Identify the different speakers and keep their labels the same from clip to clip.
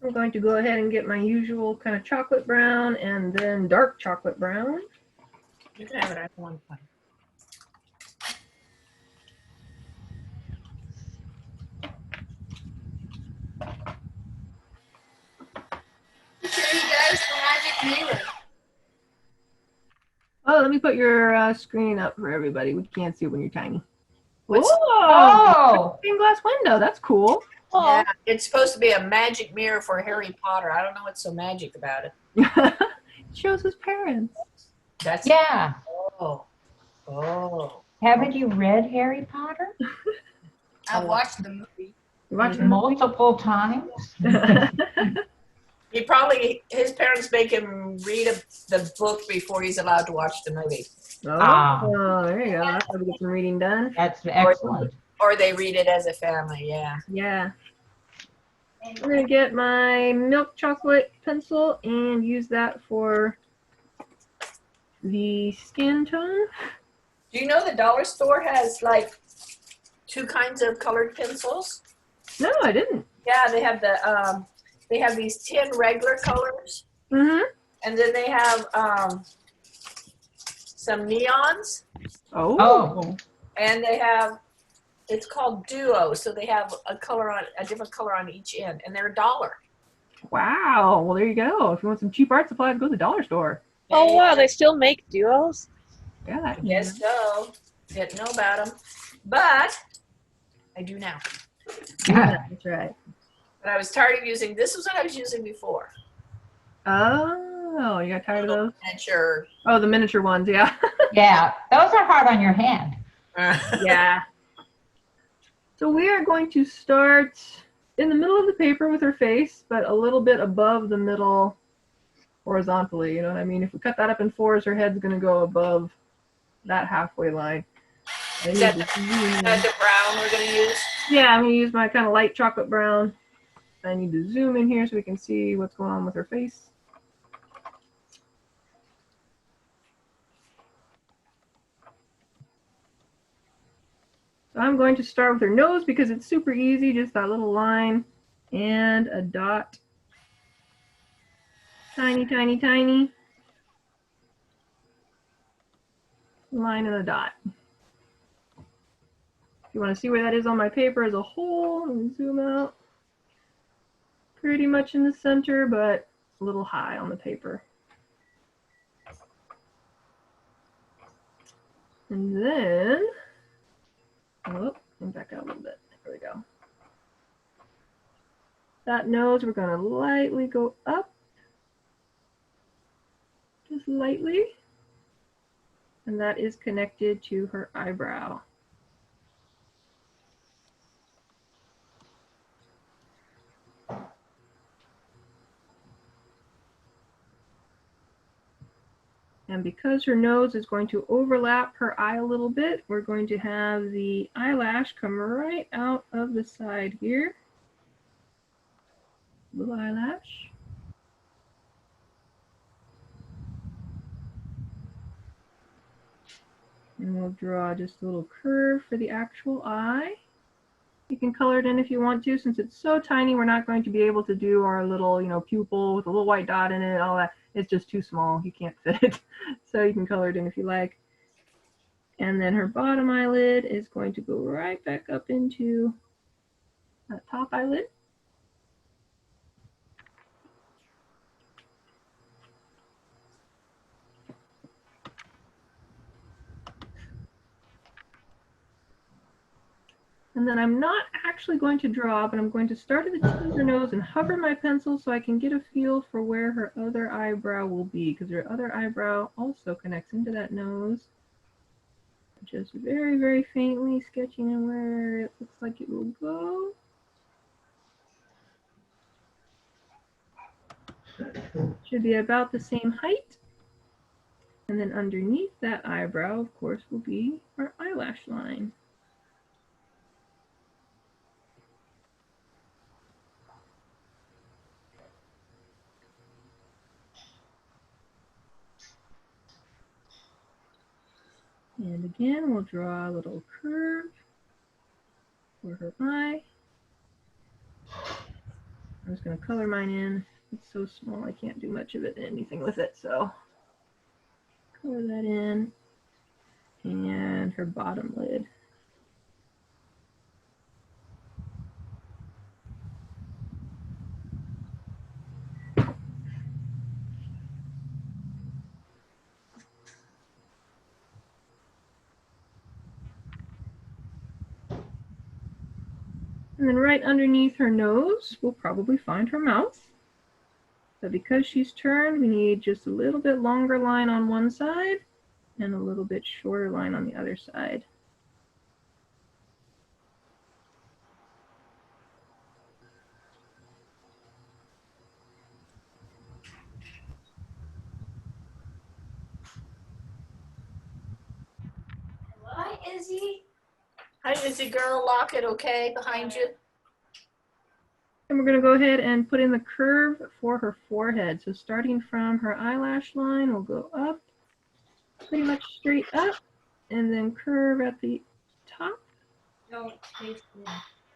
Speaker 1: I'm going to go ahead and get my usual kind of chocolate brown and then dark chocolate brown.
Speaker 2: You can have it at one point.
Speaker 3: Here you guys, the magic mirror.
Speaker 1: Oh, let me put your screen up for everybody. We can't see it when you're tiny.
Speaker 2: What's-
Speaker 1: Oh, stained glass window. That's cool.
Speaker 2: Yeah, it's supposed to be a magic mirror for Harry Potter. I don't know what's so magic about it.
Speaker 1: It shows his parents.
Speaker 2: That's
Speaker 4: Yeah.
Speaker 2: Oh.
Speaker 4: Haven't you read Harry Potter?
Speaker 3: I watched the movie.
Speaker 1: You watching the movie?
Speaker 4: Multiple times?
Speaker 2: He probably, his parents make him read the book before he's allowed to watch the movie.
Speaker 1: Oh, there you go. That's how we get some reading done.
Speaker 4: That's excellent.
Speaker 2: Or they read it as a family, yeah.
Speaker 1: Yeah. I'm going to get my milk chocolate pencil and use that for the skin tone.
Speaker 2: Do you know the dollar store has like 2 kinds of colored pencils?
Speaker 1: No, I didn't.
Speaker 2: Yeah, they have these 10 regular colors,
Speaker 1: Mm-hmm.
Speaker 2: and then they have some neons,
Speaker 1: Oh.
Speaker 2: and they have, it's called Duo, so they have a different color on each end, and they're $1.
Speaker 1: Wow. Well, there you go. If you want some cheap art supplies, go to the dollar store.
Speaker 5: Oh wow, they still make duos?
Speaker 1: Yeah.
Speaker 2: Yes, so didn't know about them, but I do now.
Speaker 1: Yeah, that's right.
Speaker 2: But I was tired of using. This was what I was using before.
Speaker 1: Oh, you got tired of those?
Speaker 2: Miniature.
Speaker 1: Oh, the miniature ones, yeah.
Speaker 4: Yeah, those are hard on your hand.
Speaker 1: Yeah. So we are going to start in the middle of the paper with her face, but a little bit above the middle horizontally, you know what I mean? If we cut that up in 4s, her head's going to go above that halfway line.
Speaker 2: Is that the brown we're going to use?
Speaker 1: Yeah, I'm going to use my kind of light chocolate brown. I need to zoom in here so we can see what's going on with her face. So I'm going to start with her nose because it's super easy, just that little line and a dot. Tiny, tiny, tiny. Line and a dot. If you want to see where that is on my paper as a whole, and zoom out. Pretty much in the center, but a little high on the paper. And then, oh, back out a little bit. There we go. That nose, we're going to lightly go up. Just lightly. And that is connected to her eyebrow. And because her nose is going to overlap her eye a little bit, we're going to have the eyelash come right out of the side here. Little eyelash. And we'll draw just a little curve for the actual eye. You can color it in if you want to. Since it's so tiny, we're not going to be able to do our little, pupil with a little white dot in it, all that. It's just too small. You can't fit it. So you can color it in if you like. And then her bottom eyelid is going to go right back up into that top eyelid. And then I'm not actually going to draw, but I'm going to start at the tip of her nose and hover my pencil so I can get a feel for where her other eyebrow will be, because her other eyebrow also connects into that nose. Just very, very faintly sketching in where it looks like it will go. Should be about the same height. And then underneath that eyebrow, of course, will be our eyelash line. And again, we'll draw a little curve for her eye. I'm just going to color mine in. It's so small I can't do much of anything with it, so color that in. And her bottom lid. And then right underneath her nose, we'll probably find her mouth. But because she's turned, we need just a little bit longer line on one side and a little bit shorter line on the other side.
Speaker 3: Hi, Izzy.
Speaker 2: Hi, Izzy girl. Lock it, okay, behind you.
Speaker 1: And we're going to go ahead and put in the curve for her forehead. So starting from her eyelash line, we'll go up, pretty much straight up, and then curve at the top.
Speaker 3: Don't taste the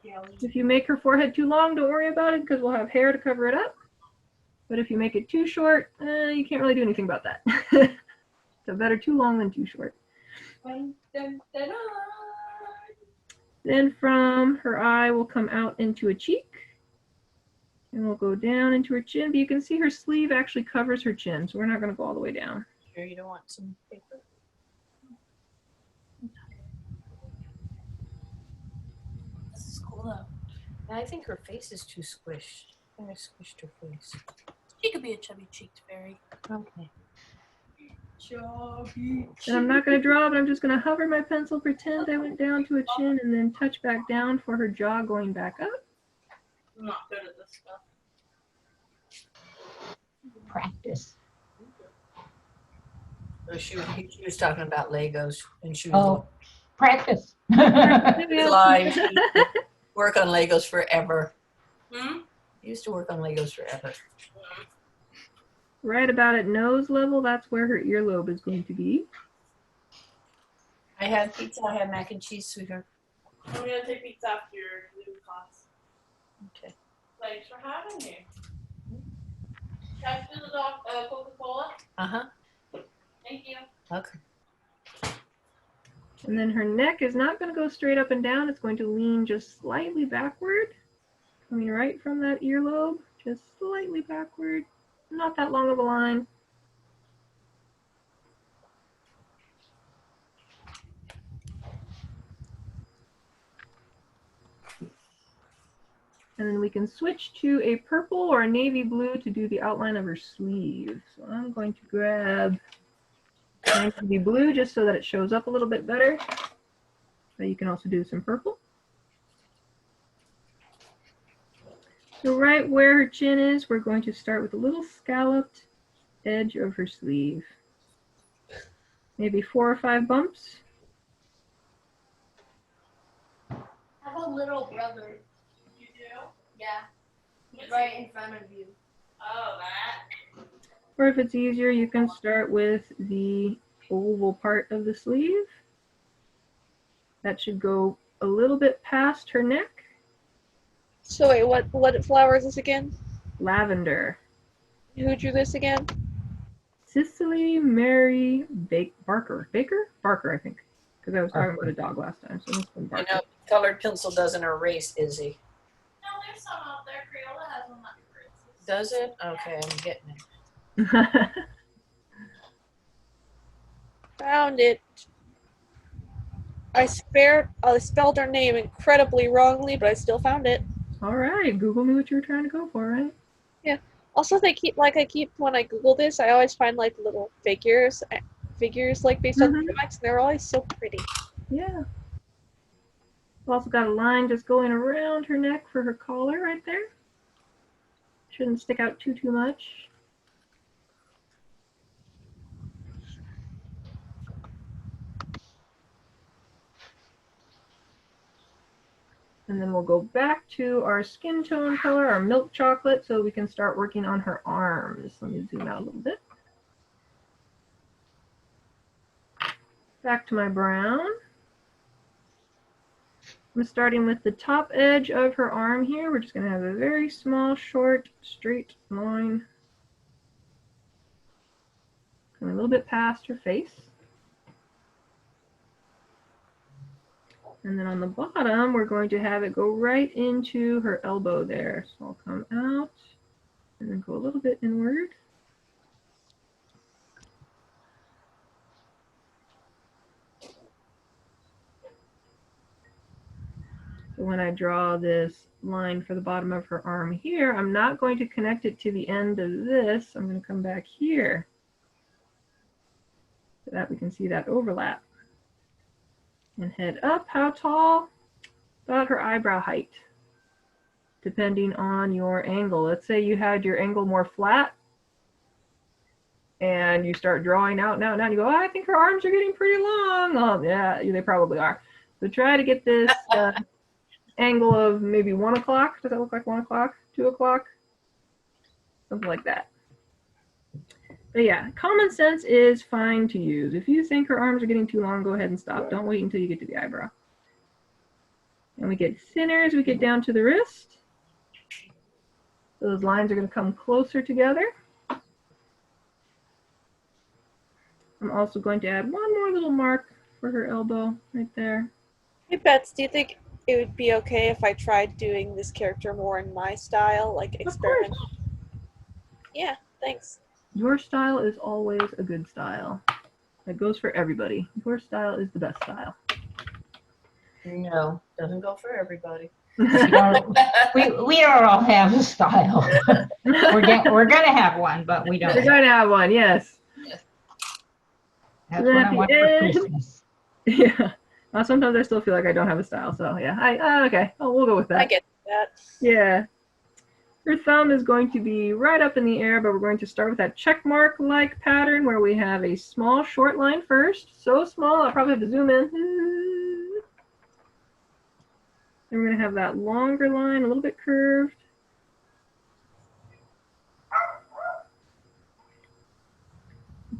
Speaker 3: jelly.
Speaker 1: If you make her forehead too long, don't worry about it because we'll have hair to cover it up. But if you make it too short, you can't really do anything about that. So better too long than too short.
Speaker 3: Dun, dun, dun, dun.
Speaker 1: Then from her eye, we'll come out into a cheek. And we'll go down into her chin. But you can see her sleeve actually covers her chin, so we're not going to go all the way down.
Speaker 2: Here, you don't want some paper? This is cool though. I think her face is too squished. I think I squished her face.
Speaker 3: She could be a chubby-cheeked fairy.
Speaker 2: Okay.
Speaker 3: Chubby.
Speaker 1: And I'm not going to draw, but I'm just going to hover my pencil, pretend I went down to a chin, and then touch back down for her jaw going back up.
Speaker 3: I'm not good at this stuff.
Speaker 4: Practice.
Speaker 2: She was talking about Legos, and she
Speaker 4: Oh,
Speaker 2: was
Speaker 4: practice.
Speaker 2: live. Work on Legos forever.
Speaker 3: Hmm?
Speaker 2: Used to work on Legos forever.
Speaker 1: Right about at nose level, that's where her earlobe is going to be.
Speaker 2: I had pizza. I had mac and cheese, sweetheart.
Speaker 3: I'm gonna take pizza after your glue class.
Speaker 2: Okay.
Speaker 3: Thanks for having me. Can I do the Coca-Cola?
Speaker 2: Uh-huh.
Speaker 3: Thank you.
Speaker 2: Okay.
Speaker 1: And then her neck is not going to go straight up and down. It's going to lean just slightly backward, coming right from that earlobe, just slightly backward. Not that long of a line. And then we can switch to a purple or a navy blue to do the outline of her sleeve. So I'm going to grab navy blue just so that it shows up a little bit better. But you can also do some purple. So right where her chin is, we're going to start with a little scalloped edge of her sleeve. Maybe 4 or 5 bumps.
Speaker 3: I have a little brother. You do? Yeah. He's right in front of you. Oh, that.
Speaker 1: Or if it's easier, you can start with the oval part of the sleeve. That should go a little bit past her neck.
Speaker 5: So wait, what flower is this again?
Speaker 1: Lavender.
Speaker 5: Who drew this again?
Speaker 1: Cicely Mary Barker. Barker, I think. Because I was talking about a dog last time, so it's been
Speaker 2: I
Speaker 1: Barker.
Speaker 2: know colored pencil doesn't erase, Izzy.
Speaker 3: No, there's some out there. Crayola has one that erases.
Speaker 2: Does it? Okay, I'm getting it.
Speaker 5: Found it. I spelled her name incredibly wrongly, but I still found it.
Speaker 1: All right, Google knew what you were trying to go for, right?
Speaker 5: Also, when I Google this, I always find like little figures like based on the drawings, and they're always so pretty.
Speaker 1: Yeah. We've also got a line just going around her neck for her collar right there. Shouldn't stick out too much. And then we'll go back to our skin tone color, our milk chocolate, so we can start working on her arms. Let me zoom out a little bit. Back to my brown. I'm starting with the top edge of her arm here. We're just going to have a very small, short, straight line. Going a little bit past her face. And then on the bottom, we're going to have it go right into her elbow there. So I'll come out and then go a little bit inward. So when I draw this line for the bottom of her arm here, I'm not going to connect it to the end of this. I'm going to come back here so that we can see that overlap. And head up. How tall? About her eyebrow height, depending on your angle. Let's say you had your angle more flat and you start drawing out now and you go, oh, I think her arms are getting pretty long. Oh, yeah, they probably are. So try to get this angle of maybe 1 o'clock. Does that look like 1 o'clock? 2 o'clock? Something like that. But yeah, common sense is fine to use. If you think her arms are getting too long, go ahead and stop. Don't wait until you get to the eyebrow. And we get thinner as we get down to the wrist. Those lines are going to come closer together. I'm also going to add one more little mark for her elbow right there.
Speaker 5: Hey Bets, do you think it would be okay if I tried doing this character more in my style, like experiment? Yeah, thanks.
Speaker 1: Your style is always a good style. That goes for everybody. Your style is the best style.
Speaker 2: No, doesn't go for everybody.
Speaker 4: We don't all have a style. We're gonna have one, but we don't.
Speaker 1: We're going to have one, yes.
Speaker 4: That's what I want for Christmas.
Speaker 1: Yeah. Sometimes I still feel like I don't have a style, so yeah. Okay. Oh, we'll go with that.
Speaker 5: I get that.
Speaker 1: Yeah. Her thumb is going to be right up in the air, but we're going to start with that check mark-like pattern where we have a small, short line first. So small, I'll probably have to zoom in. Then we're going to have that longer line, a little bit curved.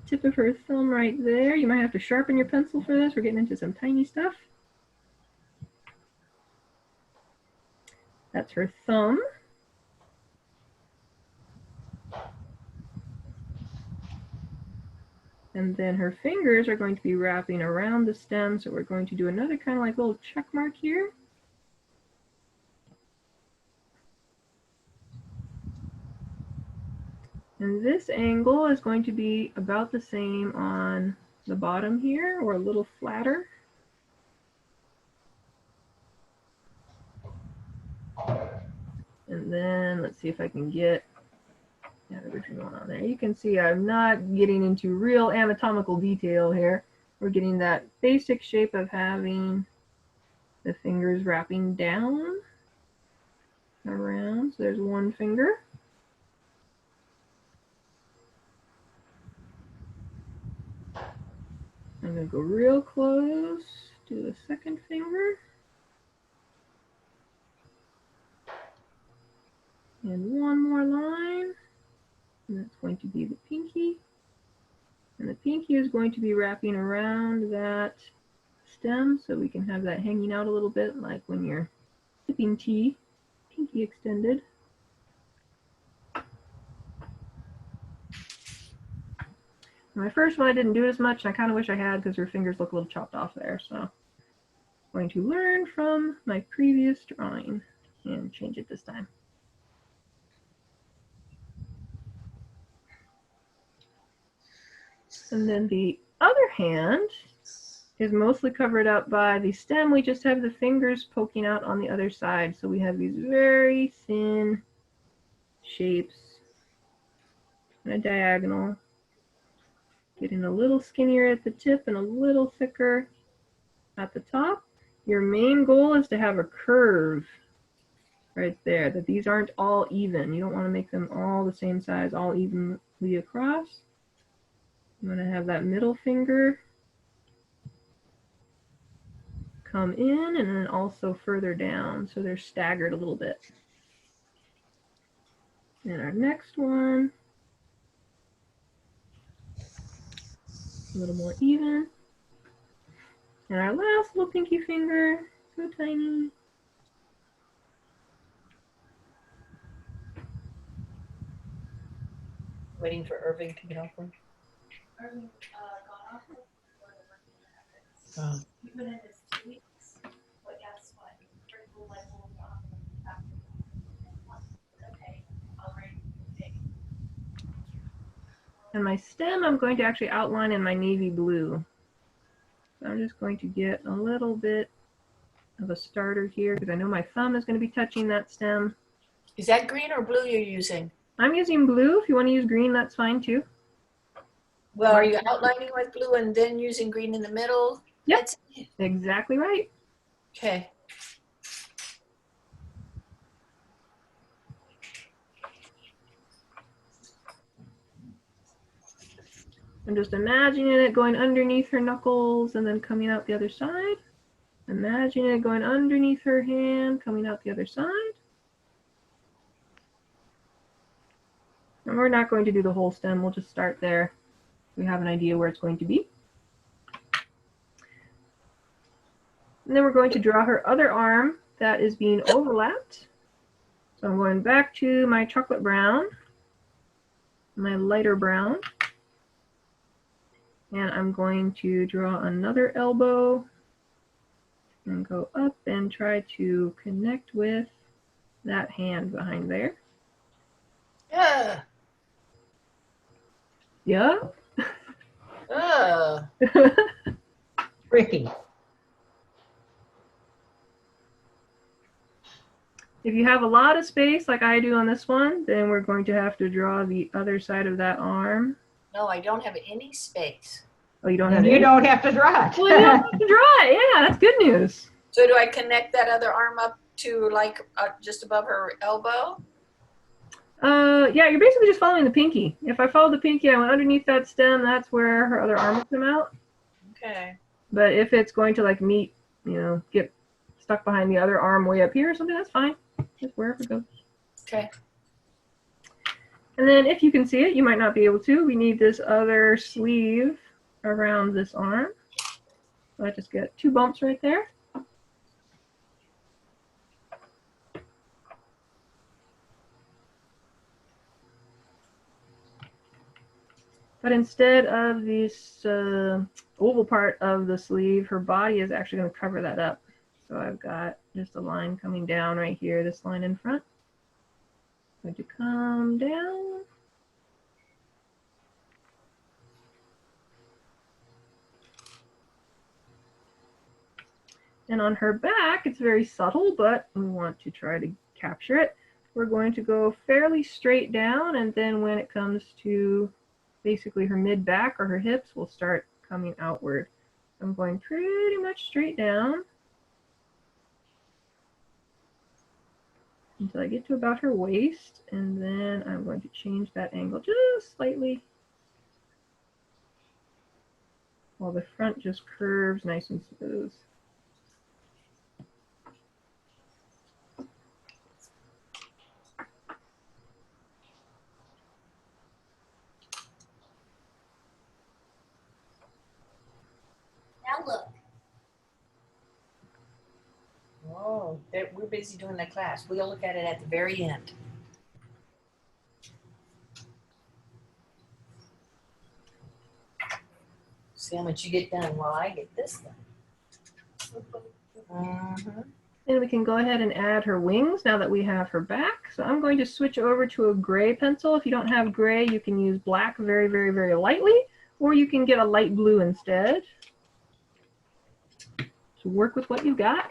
Speaker 1: Tip of her thumb right there. You might have to sharpen your pencil for this. We're getting into some tiny stuff. That's her thumb. And then her fingers are going to be wrapping around the stem, so we're going to do another kind of like little check mark here. And this angle is going to be about the same on the bottom here, or a little flatter. And then let's see if I can get the original one on there. You can see I'm not getting into real anatomical detail here. We're getting that basic shape of having the fingers wrapping down around. So there's one finger. I'm going to go real close, do the second finger. And one more line. And that's going to be the pinky. And the pinky is going to be wrapping around that stem so we can have that hanging out a little bit, like when you're sipping tea, pinky extended. My first one I didn't do as much, and I kind of wish I had because her fingers look a little chopped off there. So I'm going to learn from my previous drawing and change it this time. And then the other hand is mostly covered up by the stem. We just have the fingers poking out on the other side. So we have these very thin shapes and a diagonal, getting a little skinnier at the tip and a little thicker at the top. Your main goal is to have a curve right there, that these aren't all even. You don't want to make them all the same size, all evenly across. You want to have that middle finger come in and then also further down, so they're staggered a little bit. And our next one, a little more even. And our last little pinky finger is So tiny.
Speaker 2: Waiting for Irving to get off work.
Speaker 3: Irving got off work before the working habits.
Speaker 2: Oh.
Speaker 3: He put in his 2 weeks, but guess what? Critical like will not after. Okay, I'll bring big.
Speaker 1: And my stem I'm going to actually outline in my navy blue. So I'm just going to get a little bit of a starter here because I know my thumb is going to be touching that stem.
Speaker 2: Is that green or blue you're using?
Speaker 1: I'm using blue. If you want to use green, that's fine too.
Speaker 2: Well, are you outlining with blue and then using green in the middle?
Speaker 1: Yep.
Speaker 2: That's it.
Speaker 1: Exactly right.
Speaker 2: Okay.
Speaker 1: I'm just imagining it going underneath her knuckles and then coming out the other side. Imagine it going underneath her hand, coming out the other side. And we're not going to do the whole stem. We'll just start there. We have an idea where it's going to be. And then we're going to draw her other arm that is being overlapped. So I'm going back to my chocolate brown, my lighter brown. And I'm going to draw another elbow and go up and try to connect with that hand behind there.
Speaker 2: Yeah.
Speaker 1: Yeah.
Speaker 4: Tricky.
Speaker 1: If you have a lot of space like I do on this one, then we're going to have to draw the other side of that arm.
Speaker 2: No, I don't have any space.
Speaker 1: Oh, you don't have
Speaker 4: And you
Speaker 1: any?
Speaker 4: don't have to draw it.
Speaker 1: Well, you don't have to draw it. Yeah, that's good news.
Speaker 2: So do I connect that other arm up to like just above her elbow?
Speaker 1: Yeah, you're basically just following the pinky. If I follow the pinky, I went underneath that stem, that's where her other arm will come out.
Speaker 2: Okay.
Speaker 1: But if it's going to like meet, get stuck behind the other arm way up here or something, that's fine. Just wherever it goes.
Speaker 2: Okay.
Speaker 1: And then if you can see it, you might not be able to. We need this other sleeve around this arm. So I just get 2 bumps right there. But instead of this oval part of the sleeve, her body is actually going to cover that up. So I've got just a line coming down right here, this line in front. Going to come down. And on her back, it's very subtle, but we want to try to capture it. We're going to go fairly straight down, and then when it comes to basically her mid-back or her hips, we'll start coming outward. I'm going pretty much straight down until I get to about her waist, and then I'm going to change that angle just slightly while the front just curves nice and smooth.
Speaker 3: Now look.
Speaker 2: Oh, we're busy doing that class. We'll look at it at the very end. See how much you get done while I get this done. Mm-hmm.
Speaker 1: And we can go ahead and add her wings now that we have her back. So I'm going to switch over to a gray pencil. If you don't have gray, you can use black very, very, very lightly, or you can get a light blue instead. So work with what you've got.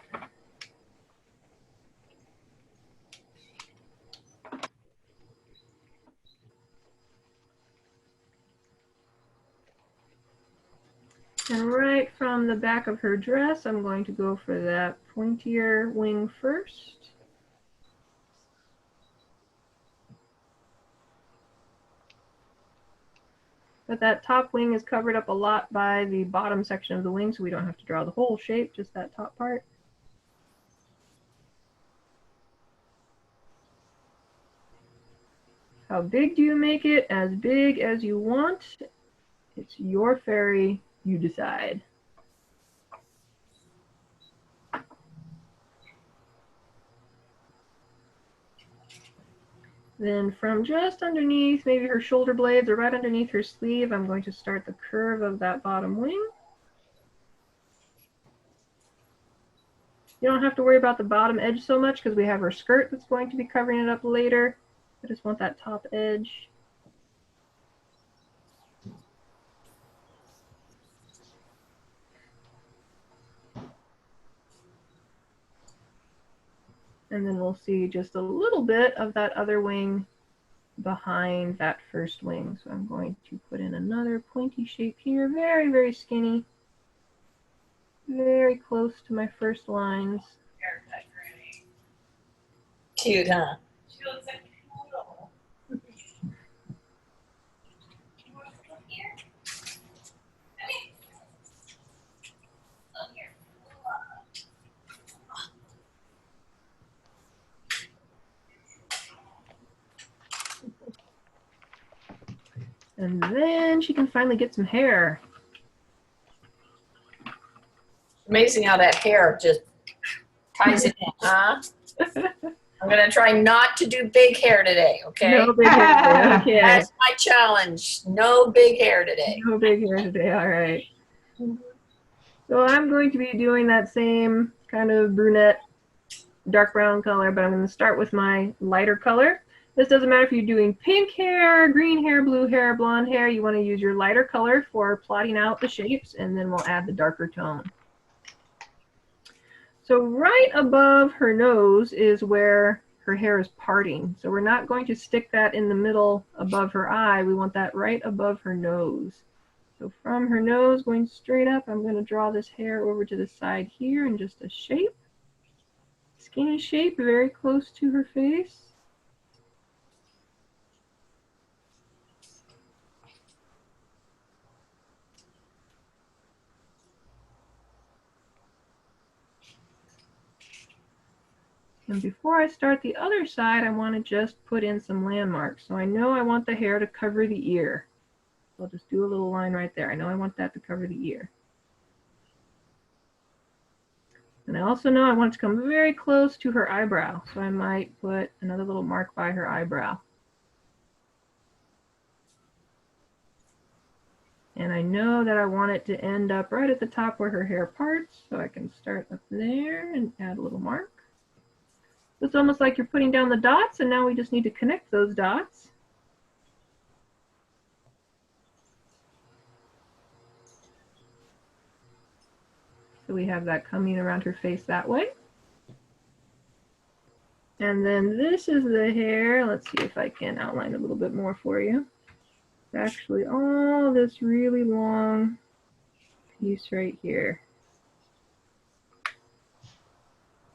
Speaker 1: And right from the back of her dress, I'm going to go for that pointier wing first. But that top wing is covered up a lot by the bottom section of the wing, so we don't have to draw the whole shape, just that top part. How big do you make it? As big as you want. It's your fairy, you decide. Then from just underneath, maybe her shoulder blades or right underneath her sleeve, I'm going to start the curve of that bottom wing. You don't have to worry about the bottom edge so much because we have her skirt that's going to be covering it up later. I just want that top edge. And then we'll see just a little bit of that other wing behind that first wing. So I'm going to put in another pointy shape here, very, very skinny, very close to my first lines.
Speaker 3: Haircut, Granny.
Speaker 2: Cute, huh?
Speaker 3: She looks like a poodle. You want to come here? Come here. Come here.
Speaker 1: And then she can finally get some hair.
Speaker 2: Amazing how that hair just ties it in, huh? I'm gonna try not to do big hair today, okay?
Speaker 1: No big hair today. Okay.
Speaker 2: That's my challenge. No big hair today.
Speaker 1: No big hair today. All right. So I'm going to be doing that same kind of brunette, dark brown color, but I'm going to start with my lighter color. This doesn't matter if you're doing pink hair, green hair, blue hair, blonde hair. You want to use your lighter color for plotting out the shapes, and then we'll add the darker tone. So right above her nose is where her hair is parting. So we're not going to stick that in the middle above her eye. We want that right above her nose. So from her nose going straight up, I'm going to draw this hair over to the side here in just a shape. Skinny shape, very close to her face. And before I start the other side, I want to just put in some landmarks. So I know I want the hair to cover the ear. I'll just do a little line right there. I know I want that to cover the ear. And I also know I want it to come very close to her eyebrow. So I might put another little mark by her eyebrow. And I know that I want it to end up right at the top where her hair parts. So I can start up there and add a little mark. It's almost like you're putting down the dots, and now we just need to connect those dots. So we have that coming around her face that way. And then this is the hair. Let's see if I can outline a little bit more for you. It's actually all this really long piece right here.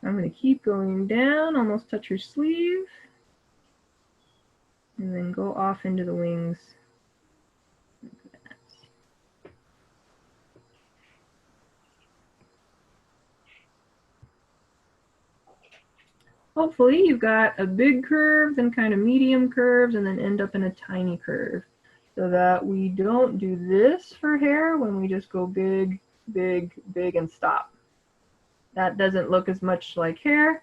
Speaker 1: I'm going to keep going down, almost touch her sleeve, and then go off into the wings. Hopefully you've got a big curve, then kind of medium curves, and then end up in a tiny curve. So that we don't do this for hair when we just go big, big, big, and stop. That doesn't look as much like hair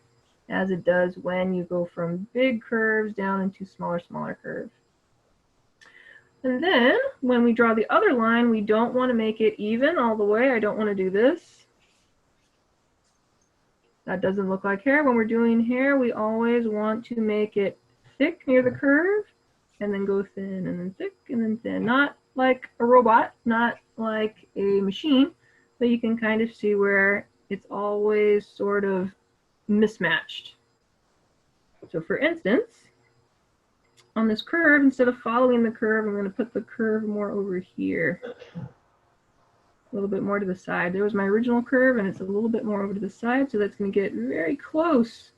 Speaker 1: as it does when you go from big curves down into smaller, smaller curves. And then when we draw the other line, we don't want to make it even all the way. I don't want to do this. That doesn't look like hair. When we're doing hair, we always want to make it thick near the curve and then go thin and then thick and then thin. Not like a robot, not like a machine, but you can kind of see where it's always sort of mismatched. So for instance, on this curve, instead of following the curve, I'm going to put the curve more over here. A little bit more to the side. There was my original curve, and it's a little bit more over to the side, so that's going to get very close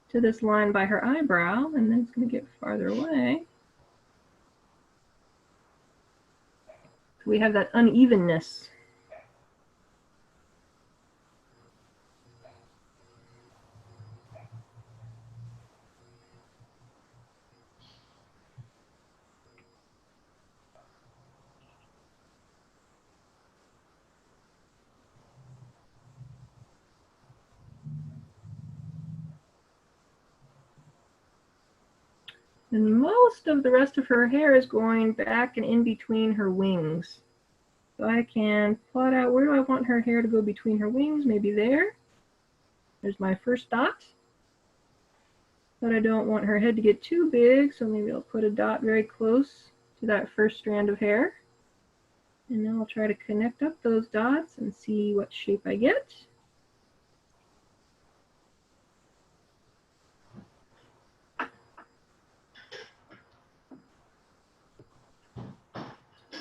Speaker 1: to this line by her eyebrow, and then it's going to get farther away. So we have that unevenness. And most of the rest of her hair is going back and in between her wings. So I can plot out where do I want her hair to go between her wings, maybe there. There's my first dot. But I don't want her head to get too big, so maybe I'll put a dot very close to that first strand of hair. And then I'll try to connect up those dots and see what shape I get.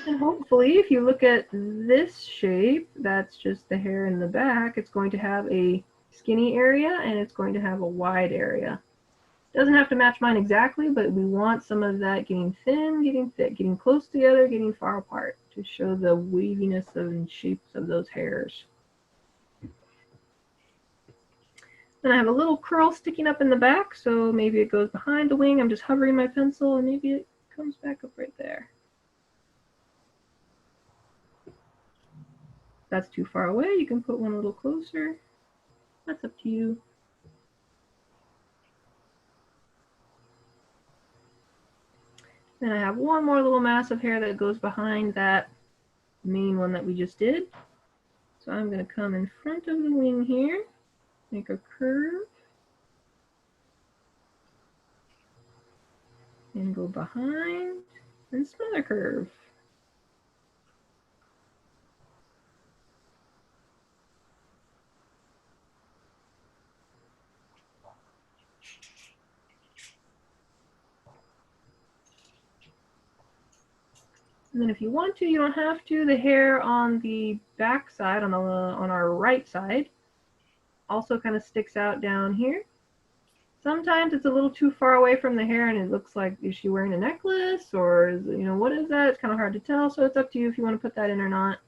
Speaker 1: And hopefully, if you look at this shape, that's just the hair in the back, it's going to have a skinny area and it's going to have a wide area. It doesn't have to match mine exactly, but we want some of that getting thin, getting thick, getting close together, getting far apart to show the waviness and shapes of those hairs. Then I have a little curl sticking up in the back, so maybe it goes behind the wing. I'm just hovering my pencil and maybe it comes back up right there. If that's too far away, you can put one a little closer. That's up to you. Then I have one more little mass of hair that goes behind that main one that we just did. So I'm going to come in front of the wing here, make a curve, and go behind, and some other curve. And then if you want to, you don't have to. The hair on the back side, on our right side, also kind of sticks out down here. Sometimes it's a little too far away from the hair and it looks like, is she wearing a necklace or is, what is that? It's kind of hard to tell, so it's up to you if you want to put that in or not.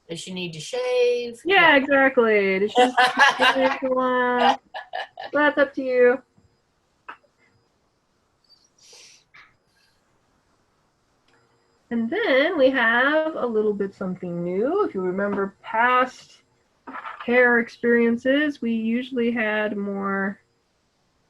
Speaker 2: Does she need to shave?
Speaker 1: Yeah, exactly. Does she shave one? So that's up to you. And then we have a little bit something new. If you remember past hair experiences, we usually had more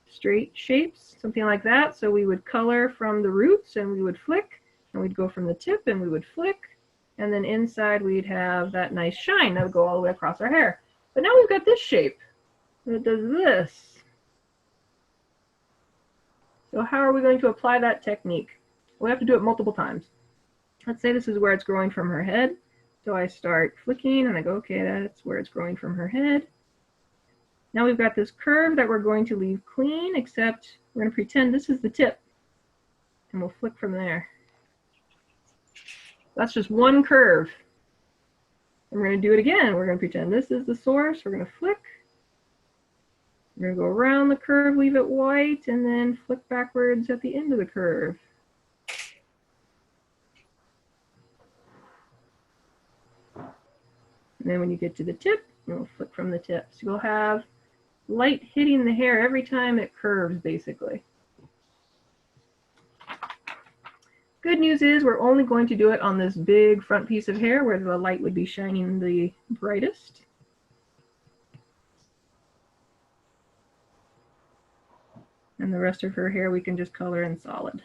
Speaker 1: straight shapes, something like that. So we would color from the roots and we would flick, and we'd go from the tip and we would flick, and then inside we'd have that nice shine that would go all the way across our hair. But now we've got this shape that does this. So how are we going to apply that technique? We have to do it multiple times. Let's say this is where it's growing from her head. So I start flicking and I go, okay, that's where it's growing from her head. Now we've got this curve that we're going to leave clean, except we're going to pretend this is the tip. And we'll flick from there. That's just one curve. And we're going to do it again. We're going to pretend this is the source. We're going to flick. We're going to go around the curve, leave it white, and then flick backwards at the end of the curve. And then when you get to the tip, you'll flick from the tip. So you'll have light hitting the hair every time it curves, basically. Good news is we're only going to do it on this big front piece of hair where the light would be shining the brightest. And the rest of her hair we can just color in solid.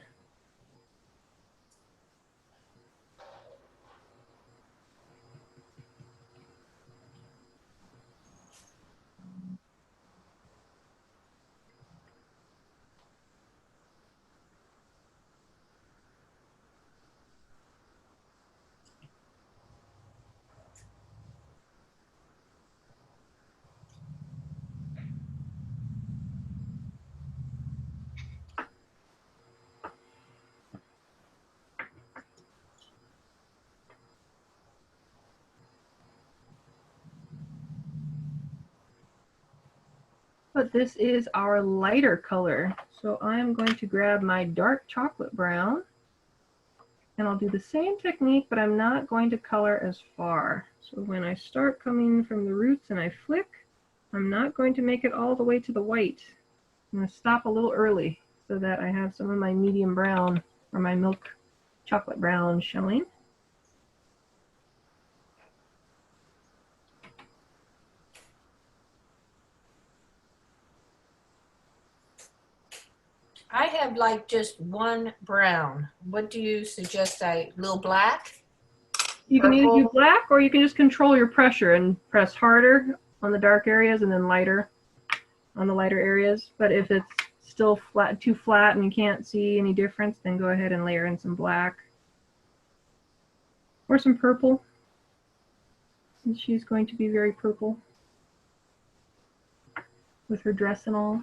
Speaker 1: But this is our lighter color. So I'm going to grab my dark chocolate brown and I'll do the same technique, but I'm not going to color as far. So when I start coming from the roots and I flick, I'm not going to make it all the way to the white. I'm going to stop a little early so that I have some of my medium brown or my milk chocolate brown showing.
Speaker 2: I have like just one brown. What do you suggest? Little black?
Speaker 1: You can either do
Speaker 2: Purple?
Speaker 1: black or you can just control your pressure and press harder on the dark areas and then lighter on the lighter areas. But if it's still too flat and you can't see any difference, then go ahead and layer in some black or some purple. And she's going to be very purple with her dress and all.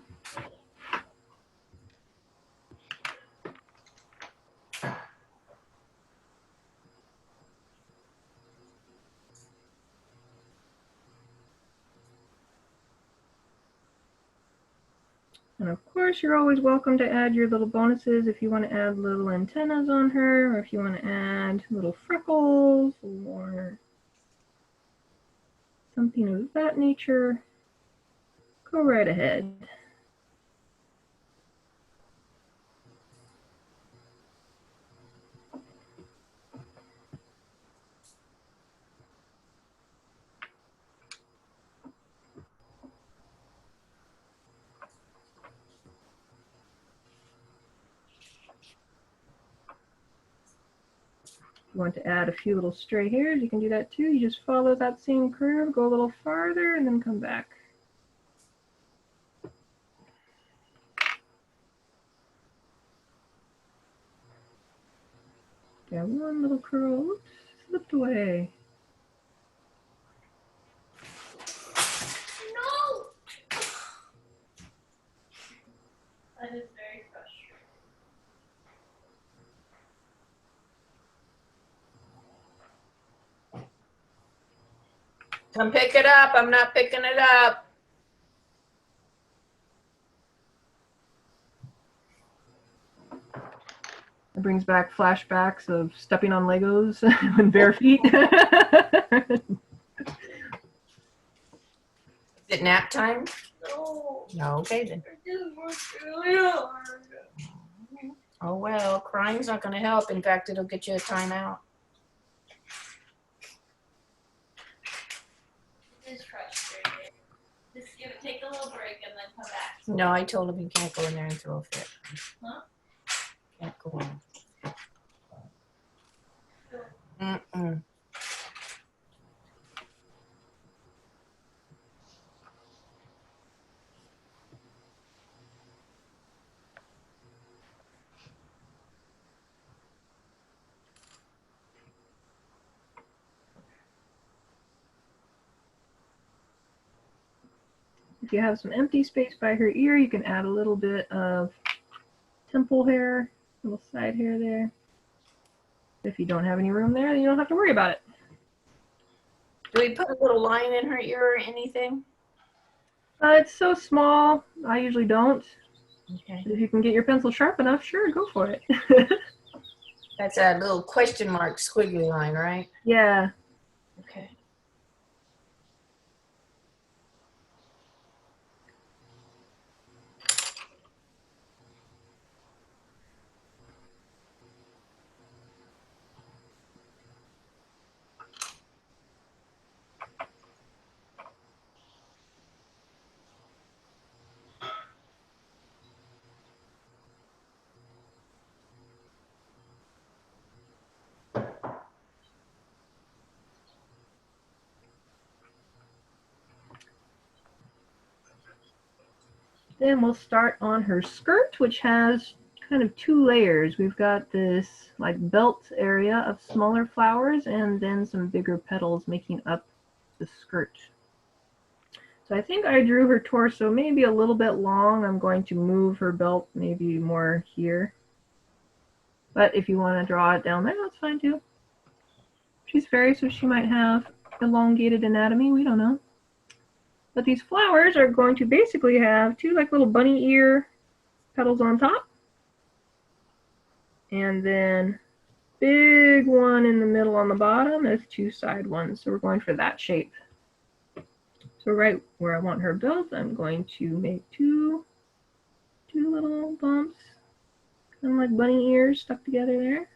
Speaker 1: And of course, you're always welcome to add your little bonuses if you want to add little antennas on her, or if you want to add little freckles or something of that nature. Go right ahead. If you want to add a few little stray hairs, you can do that too. You just follow that same curve, go a little farther, and then come back. Got one little curl. Oops, slipped away.
Speaker 3: No! That is very frustrating.
Speaker 2: Come pick it up. I'm not picking it up.
Speaker 1: It brings back flashbacks of stepping on Legos with bare feet.
Speaker 2: Is it nap time?
Speaker 3: No.
Speaker 2: No, okay then.
Speaker 3: I just worked really hard.
Speaker 2: Oh well, crying's not going to help. In fact, it'll get you a timeout.
Speaker 3: It is frustrating. Just take a little break and then come back.
Speaker 2: No, I told him he can't go in there and throw a fit.
Speaker 3: Huh?
Speaker 2: Can't go in. Mm-mm.
Speaker 1: If you have some empty space by her ear, you can add a little bit of temple hair, little side hair there. If you don't have any room there, then you don't have to worry about it.
Speaker 2: Do we put a little line in her ear or anything?
Speaker 1: It's so small, I usually don't.
Speaker 2: Okay.
Speaker 1: If you can get your pencil sharp enough, sure, go for it.
Speaker 2: That's a little question mark squiggly line, right?
Speaker 1: Yeah.
Speaker 2: Okay.
Speaker 1: Then we'll start on her skirt, which has kind of two layers. We've got this like belt area of smaller flowers and then some bigger petals making up the skirt. So I think I drew her torso maybe a little bit long. I'm going to move her belt maybe more here. But if you want to draw it down there, that's fine too. She's fairy, so she might have elongated anatomy. We don't know. But these flowers are going to basically have two like little bunny ear petals on top. And then big one in the middle on the bottom as two side ones. So we're going for that shape. So right where I want her built, I'm going to make two little bumps, kind of like bunny ears stuck together there.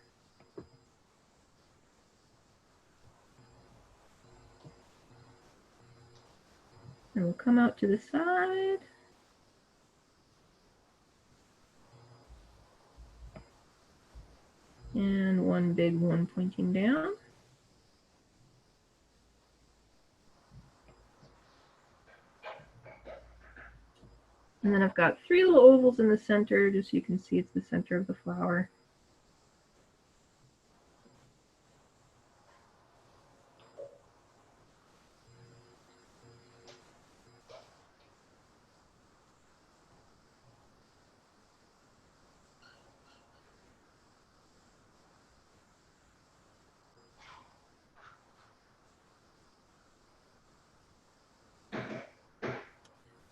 Speaker 1: And we'll come out to the side. And one big one pointing down. And then I've got 3 little ovals in the center, just so you can see it's the center of the flower.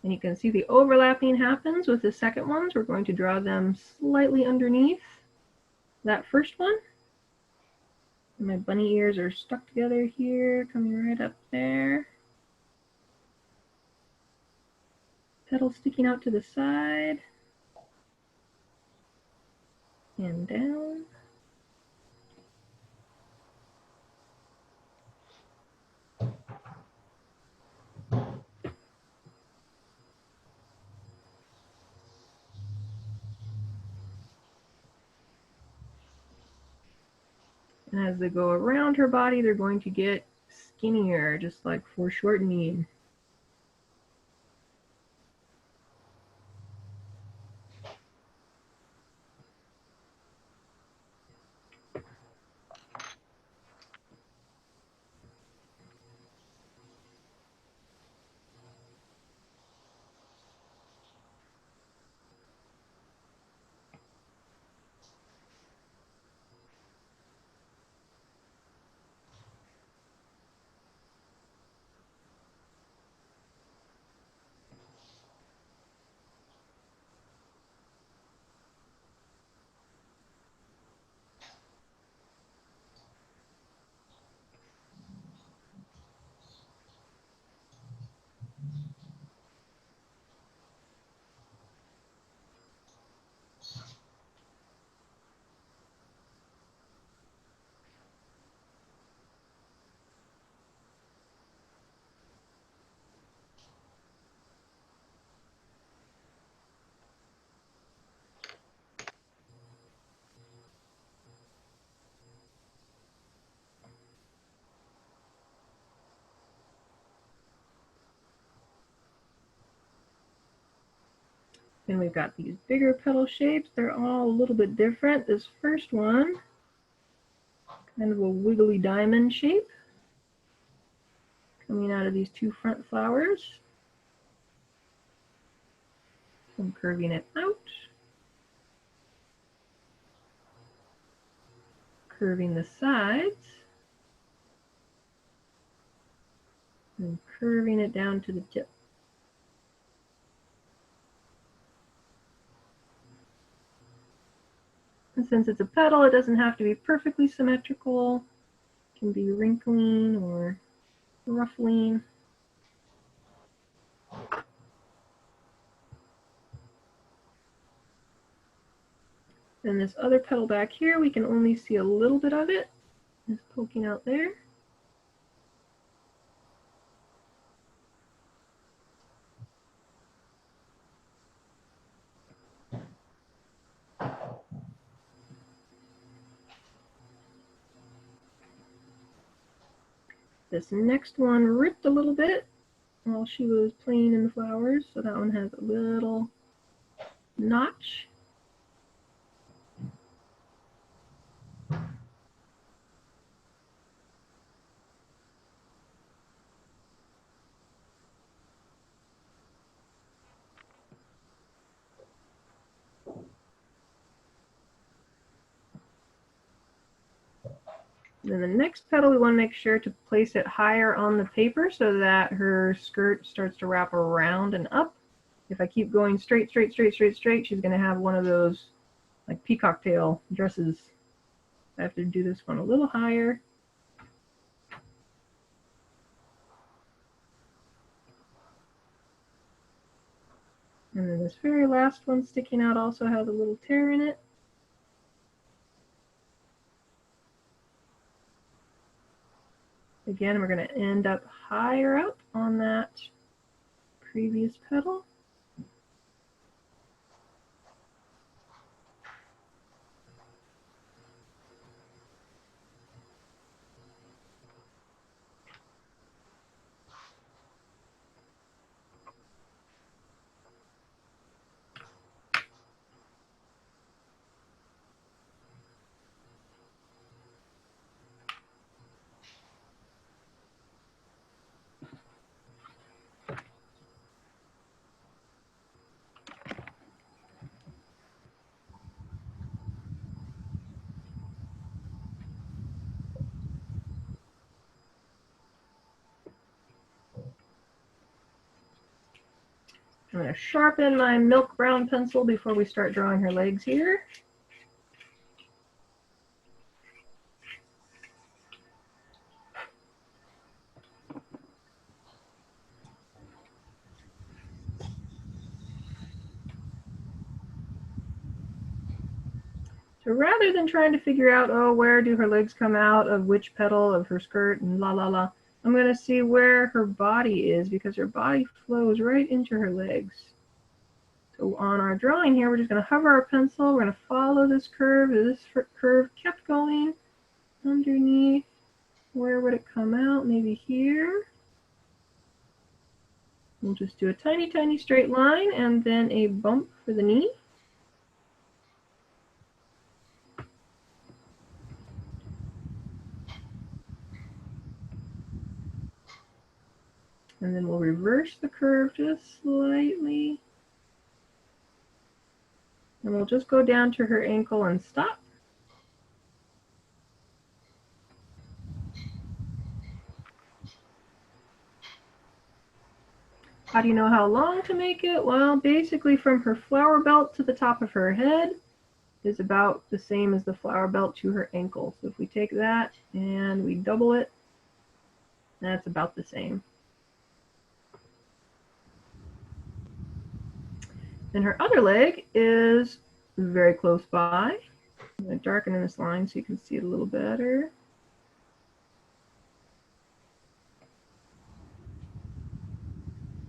Speaker 1: And you can see the overlapping happens with the second ones. We're going to draw them slightly underneath that first one. And my bunny ears are stuck together here, coming right up there. Petal sticking out to the side. And down. And as they go around her body, they're going to get skinnier, just like foreshortening. Then we've got these bigger petal shapes. They're all a little bit different. This first one, kind of a wiggly diamond shape, coming out of these 2 front flowers. I'm curving it out. Curving the sides. And curving it down to the tip. And since it's a petal, it doesn't have to be perfectly symmetrical. It can be wrinkling or ruffling. Then this other petal back here, we can only see a little bit of it. It's poking out there. This next one ripped a little bit while she was playing in the flowers, so that one has a little notch. Then the next petal, we want to make sure to place it higher on the paper so that her skirt starts to wrap around and up. If I keep going straight, she's going to have one of those like peacock tail dresses. I have to do this one a little higher. And then this very last one sticking out also has a little tear in it. Again, we're going to end up higher up on that previous petal. I'm going to sharpen my milk brown pencil before we start drawing her legs here. So rather than trying to figure out, oh, where do her legs come out of which petal of her skirt and la la la, I'm going to see where her body is, because her body flows right into her legs. So on our drawing here, we're just going to hover our pencil. We're going to follow this curve. This curve kept going underneath. Where would it come out? Maybe here. We'll just do a tiny, tiny straight line and then a bump for the knee. And then we'll reverse the curve just slightly. And we'll just go down to her ankle and stop. How do you know how long to make it? Well, basically from her flower belt to the top of her head is about the same as the flower belt to her ankle. So if we take that and we double it, that's about the same. And her other leg is very close by. I'm going to darken in this line so you can see it a little better.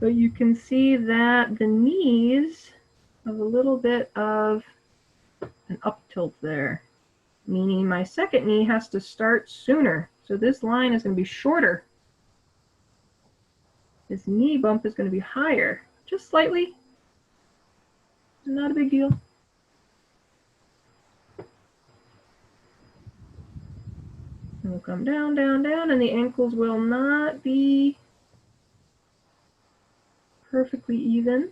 Speaker 1: But you can see that the knees have a little bit of an up tilt there, meaning my second knee has to start sooner. So this line is going to be shorter. This knee bump is going to be higher, just slightly. Not a big deal. And we'll come down, down, down, and the ankles will not be perfectly even.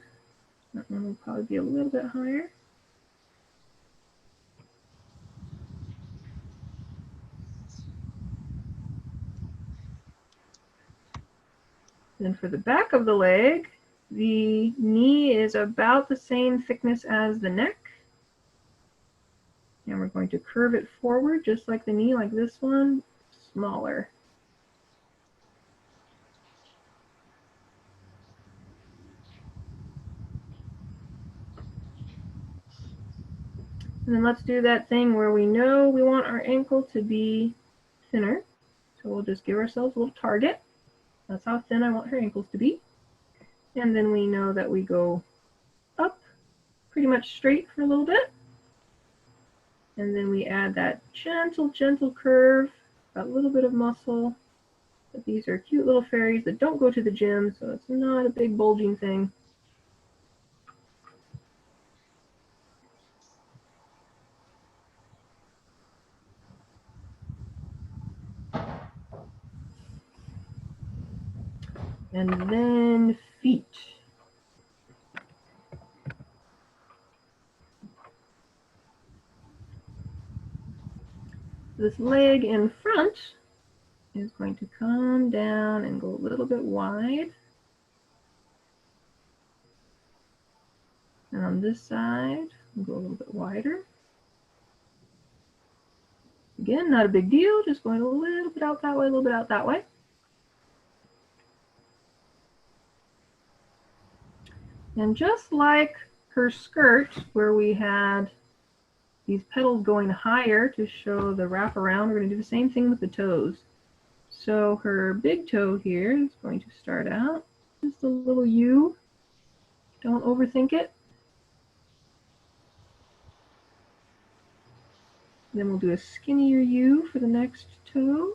Speaker 1: That one will probably be a little bit higher. Then for the back of the leg, the knee is about the same thickness as the neck. And we're going to curve it forward just like the knee, like this one, smaller. And then let's do that thing where we know we want our ankle to be thinner. So we'll just give ourselves a little target. That's how thin I want her ankles to be. And then we know that we go up pretty much straight for a little bit. And then we add that gentle, gentle curve, a little bit of muscle. But these are cute little fairies that don't go to the gym, so it's not a big bulging thing. And then feet. This leg in front is going to come down and go a little bit wide. And on this side, we'll go a little bit wider. Again, not a big deal, just going a little bit out that way, a little bit out that way. And just like her skirt, where we had these petals going higher to show the wraparound, we're going to do the same thing with the toes. So her big toe here is going to start out just a little U. Don't overthink it. Then we'll do a skinnier U for the next toe.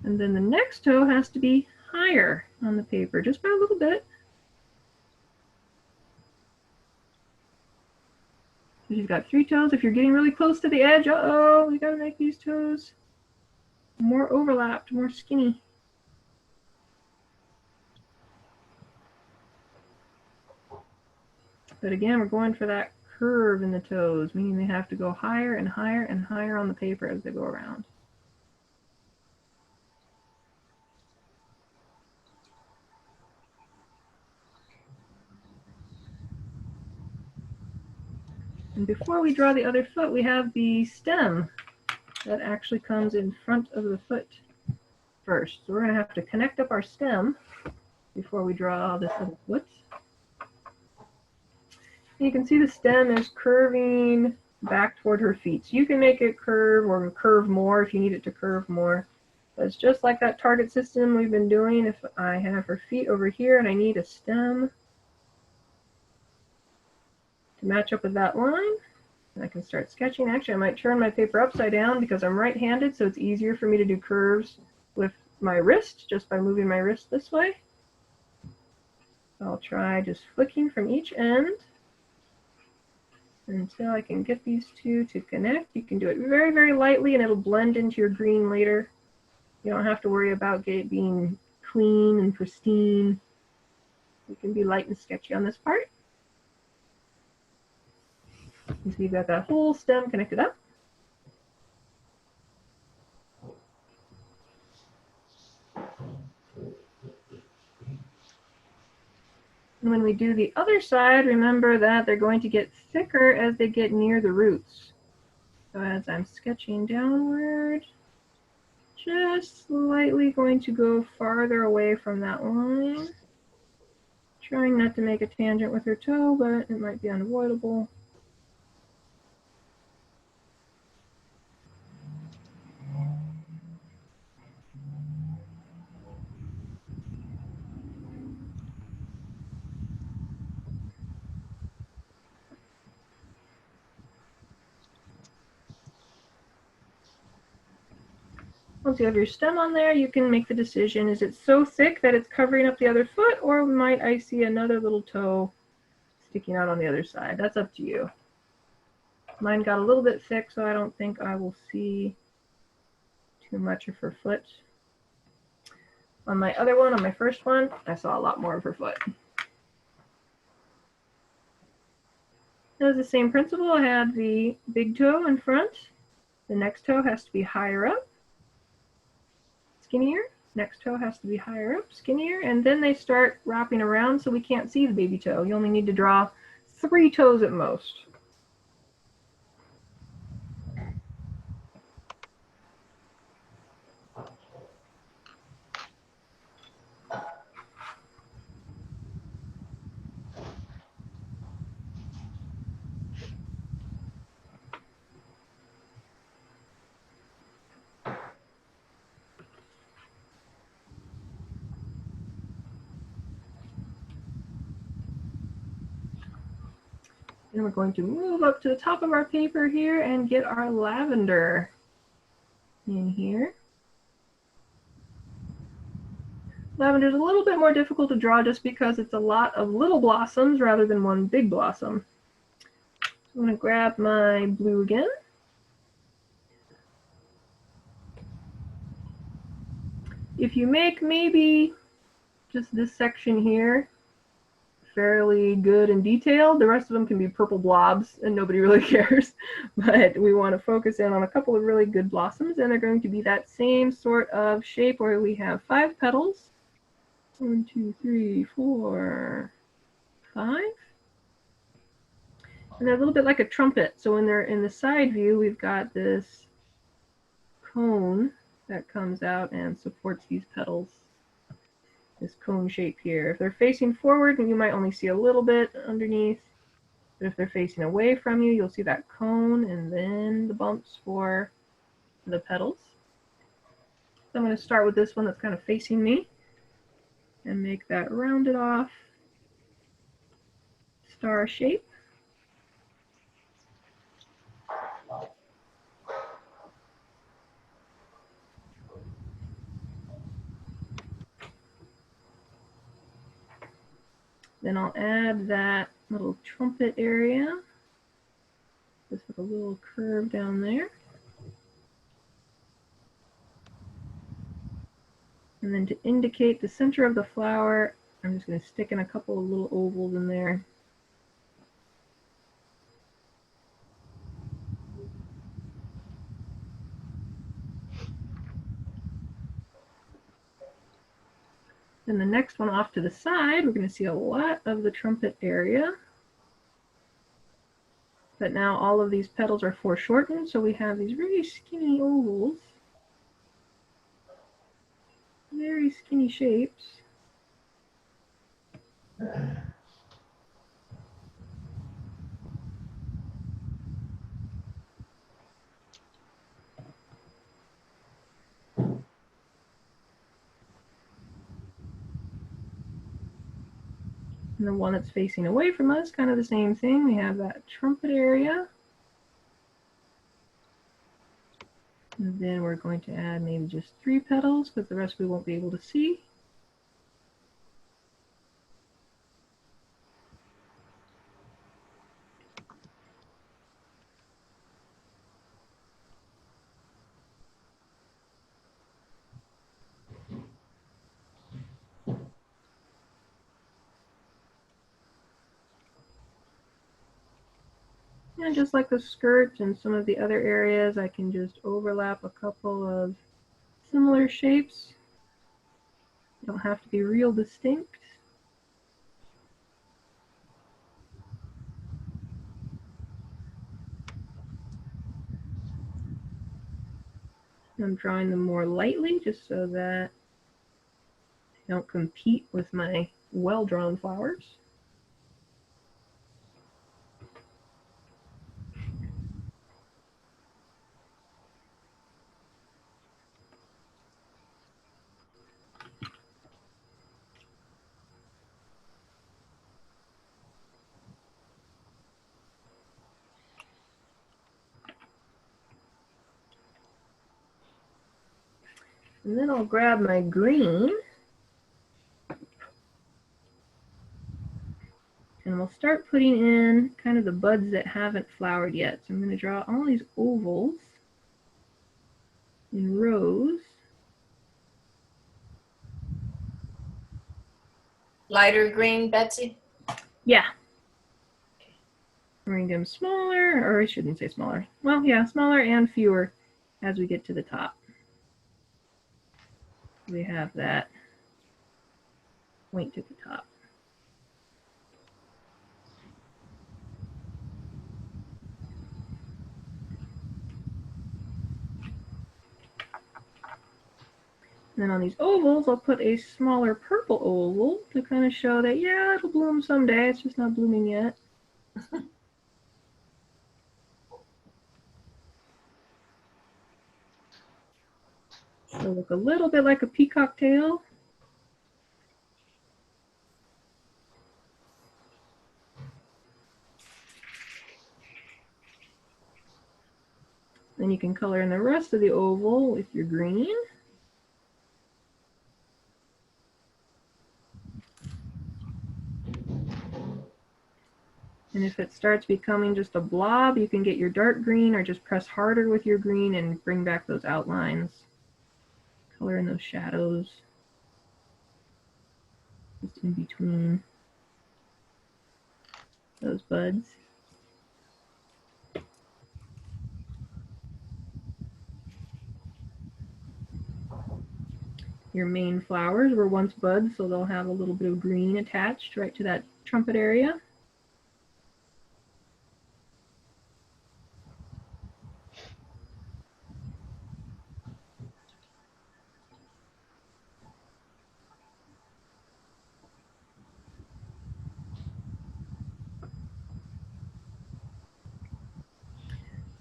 Speaker 1: And then the next toe has to be higher on the paper, just by a little bit. So she's got 3 toes. If you're getting really close to the edge, uh-oh, we gotta make these toes more overlapped, more skinny. But again, we're going for that curve in the toes, meaning they have to go higher and higher and higher on the paper as they go around. And before we draw the other foot, we have the stem that actually comes in front of the foot first. So we're going to have to connect up our stem before we draw this little foot. And you can see the stem is curving back toward her feet. So you can make it curve or curve more if you need it to curve more. But it's just like that target system we've been doing. If I have her feet over here and I need a stem to match up with that line, I can start sketching. Actually, I might turn my paper upside down because I'm right-handed, so it's easier for me to do curves with my wrist just by moving my wrist this way. I'll try just flicking from each end until I can get these two to connect. You can do it very, very lightly and it'll blend into your green later. You don't have to worry about it being clean and pristine. You can be light and sketchy on this part. You see you've got that whole stem connected up. And when we do the other side, remember that they're going to get thicker as they get near the roots. So as I'm sketching downward, just slightly going to go farther away from that line. Trying not to make a tangent with her toe, but it might be unavoidable. Once you have your stem on there, you can make the decision, is it so thick that it's covering up the other foot, or might I see another little toe sticking out on the other side? That's up to you. Mine got a little bit thick, so I don't think I will see too much of her foot. On my other one, on my first one, I saw a lot more of her foot. It was the same principle. I had the big toe in front. The next toe has to be higher up, skinnier. Next toe has to be higher up, skinnier. And then they start wrapping around so we can't see the baby toe. You only need to draw 3 toes at most. And we're going to move up to the top of our paper here and get our lavender in here. Lavender is a little bit more difficult to draw just because it's a lot of little blossoms rather than one big blossom. So I'm going to grab my blue again. If you make maybe just this section here fairly good and detailed, the rest of them can be purple blobs and nobody really cares. But we want to focus in on a couple of really good blossoms, and they're going to be that same sort of shape where we have 5 petals. 1, 2, 3, 4, 5. And they're a little bit like a trumpet. So when they're in the side view, we've got this cone that comes out and supports these petals. This cone shape here. If they're facing forward, you might only see a little bit underneath. But if they're facing away from you, you'll see that cone and then the bumps for the petals. So I'm going to start with this one that's kind of facing me and make that rounded off star shape. Then I'll add that little trumpet area, just with a little curve down there. And then to indicate the center of the flower, I'm just going to stick in a couple of little ovals in there. Then the next one off to the side, we're going to see a lot of the trumpet area. But now all of these petals are foreshortened, so we have these really skinny ovals. Very skinny shapes. And the one that's facing away from us, kind of the same thing. We have that trumpet area. And then we're going to add maybe just 3 petals because the rest we won't be able to see. And just like the skirt and some of the other areas, I can just overlap a couple of similar shapes. They don't have to be real distinct. I'm drawing them more lightly just so that I don't compete with my well-drawn flowers. And then I'll grab my green and we'll start putting in kind of the buds that haven't flowered yet. So I'm going to draw all these ovals in rows.
Speaker 2: Lighter green, Betsy?
Speaker 1: Yeah. Bring them smaller, or I shouldn't say smaller. Well, yeah, smaller and fewer as we get to the top. We have that point at the top. And then on these ovals, I'll put a smaller purple oval to kind of show that, yeah, it'll bloom someday. It's just not blooming yet. It'll look a little bit like a peacock tail. Then you can color in the rest of the oval with your green. And if it starts becoming just a blob, you can get your dark green or just press harder with your green and bring back those outlines. Color in those shadows. Just in between those buds. Your main flowers were once buds, so they'll have a little bit of green attached right to that trumpet area.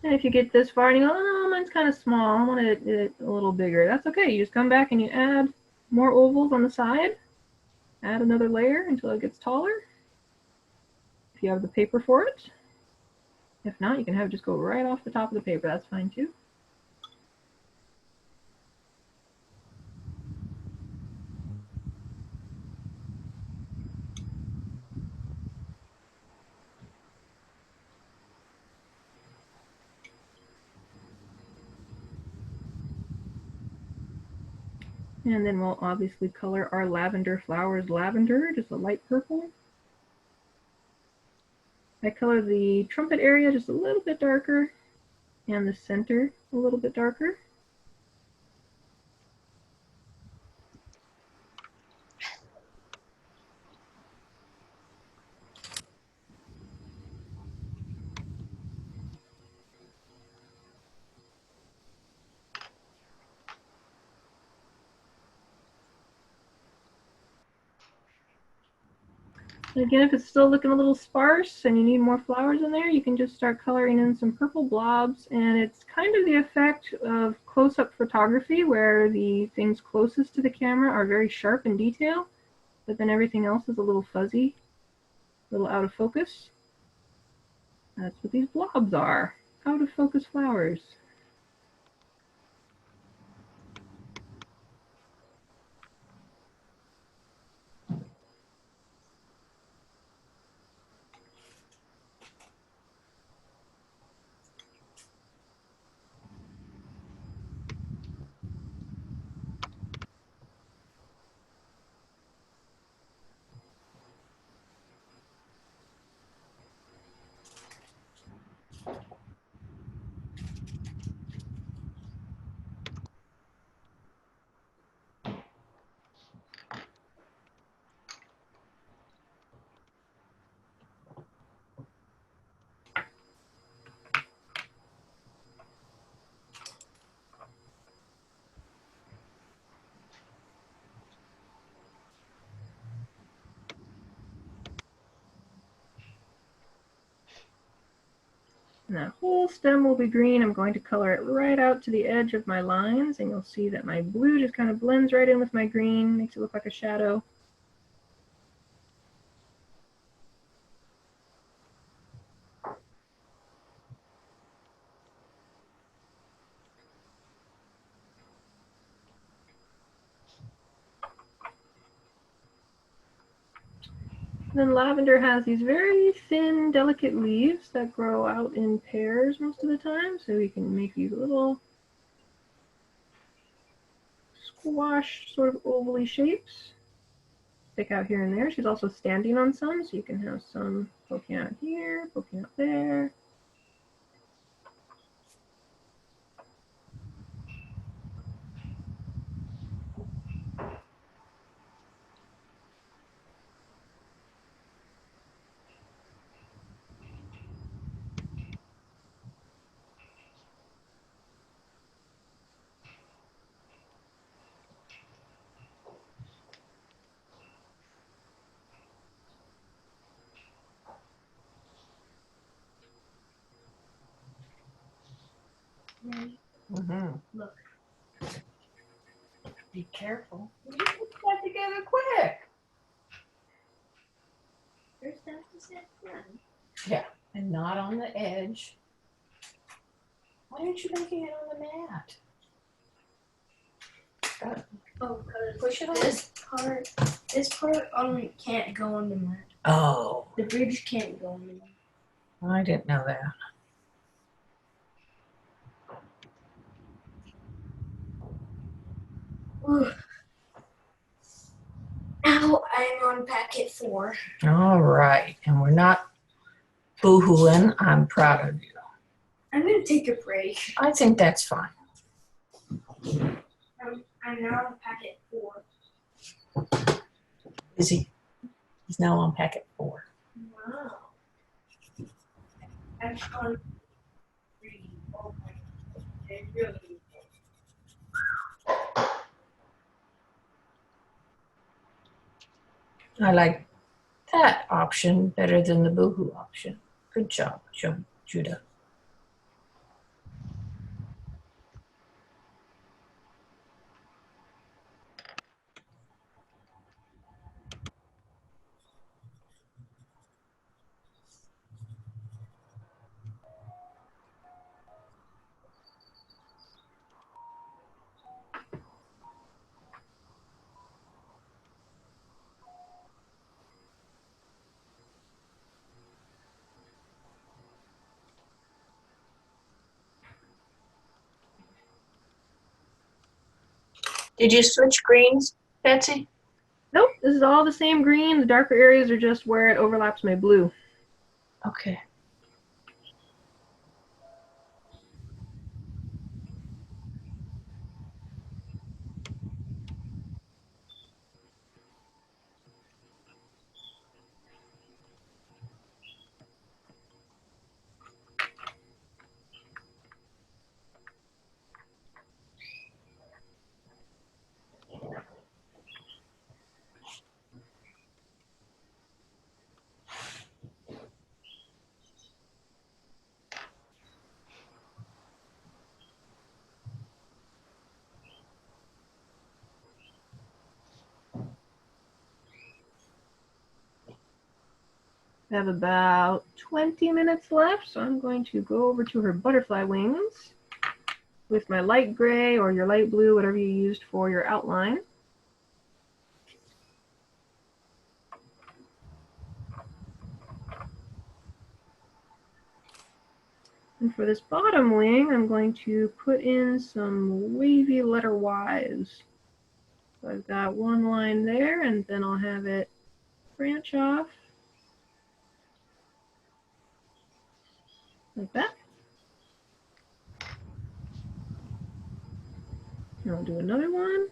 Speaker 1: And if you get this far and you go, oh, mine's kind of small, I want it a little bigger, that's okay. You just come back and you add more ovals on the side. Add another layer until it gets taller. If you have the paper for it. If not, you can have it just go right off the top of the paper. That's fine too. And then we'll obviously color our lavender flowers lavender, just a light purple. I color the trumpet area just a little bit darker and the center a little bit darker. And again, if it's still looking a little sparse and you need more flowers in there, you can just start coloring in some purple blobs. And it's kind of the effect of close-up photography where the things closest to the camera are very sharp in detail, but then everything else is a little fuzzy, a little out of focus. That's what these blobs are, out of focus flowers. And that whole stem will be green. I'm going to color it right out to the edge of my lines, and you'll see that my blue just kind of blends right in with my green, makes it look like a shadow. Then lavender has these very thin, delicate leaves that grow out in pairs most of the time, so we can make these little squash sort of ovally shapes. Stick out here and there. She's also standing on some, so you can have some poking out here, poking out there.
Speaker 2: Mm-hmm.
Speaker 3: Look.
Speaker 2: Be careful. You put that together quick.
Speaker 3: First time to set one.
Speaker 2: Yeah, and not on the edge. Why aren't you making it on the mat?
Speaker 3: Oh, because
Speaker 2: Push it on.
Speaker 3: this part only can't go on the mat.
Speaker 2: Oh,
Speaker 3: The bridge can't go on the mat.
Speaker 2: I didn't know that.
Speaker 3: Ooh. Now I'm on packet 4.
Speaker 2: All right, and we're not boo-hooing. I'm proud of you.
Speaker 3: I'm gonna take a break.
Speaker 2: I think that's fine.
Speaker 3: I'm now on packet 4.
Speaker 2: Is he? He's now on packet 4.
Speaker 3: Wow. I'm on 3. Oh my God. It really.
Speaker 2: I like that option better than the boohoo option. Good job, Judah. Did you switch greens, Betsy?
Speaker 1: Nope, this is all the same green. The darker areas are just where it overlaps my blue.
Speaker 2: Okay.
Speaker 1: I have about 20 minutes left, so I'm going to go over to her butterfly wings with my light gray or your light blue, whatever you used for your outline. And for this bottom wing, I'm going to put in some wavy letter Y's. So I've got one line there, and then I'll have it branch off like that. And I'll do another one.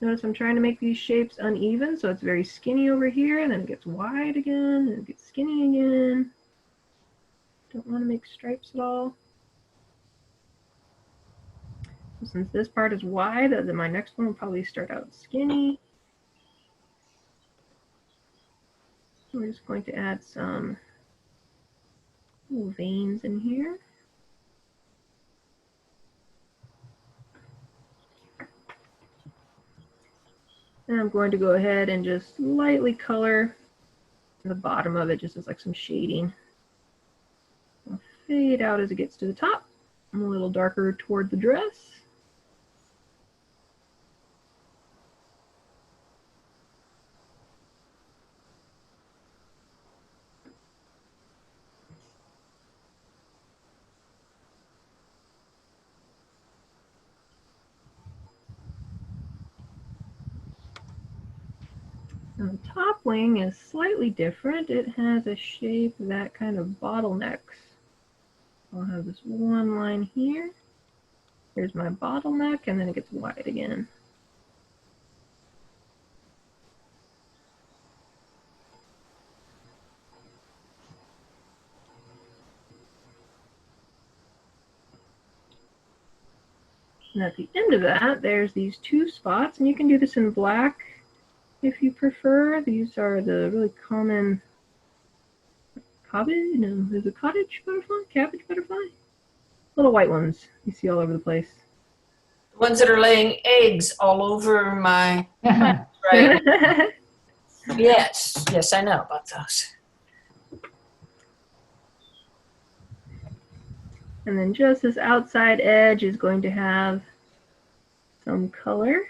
Speaker 1: Notice I'm trying to make these shapes uneven, so it's very skinny over here, and then it gets wide again, and it gets skinny again. Don't want to make stripes at all. So since this part is wide, then my next one will probably start out skinny. We're just going to add some little veins in here. And I'm going to go ahead and just lightly color the bottom of it, just as like some shading. I'll fade out as it gets to the top. I'm a little darker toward the dress. And the top wing is slightly different. It has a shape that kind of bottlenecks. I'll have this one line here. Here's my bottleneck, and then it gets wide again. And at the end of that, there's these two spots, and you can do this in black if you prefer. These are the really common cabbage, no, there's a cottage butterfly, cabbage butterfly. Little white ones you see all over the place.
Speaker 2: The ones that are laying eggs all over my plants, right? Yes, yes, I know about those.
Speaker 1: And then just this outside edge is going to have some color,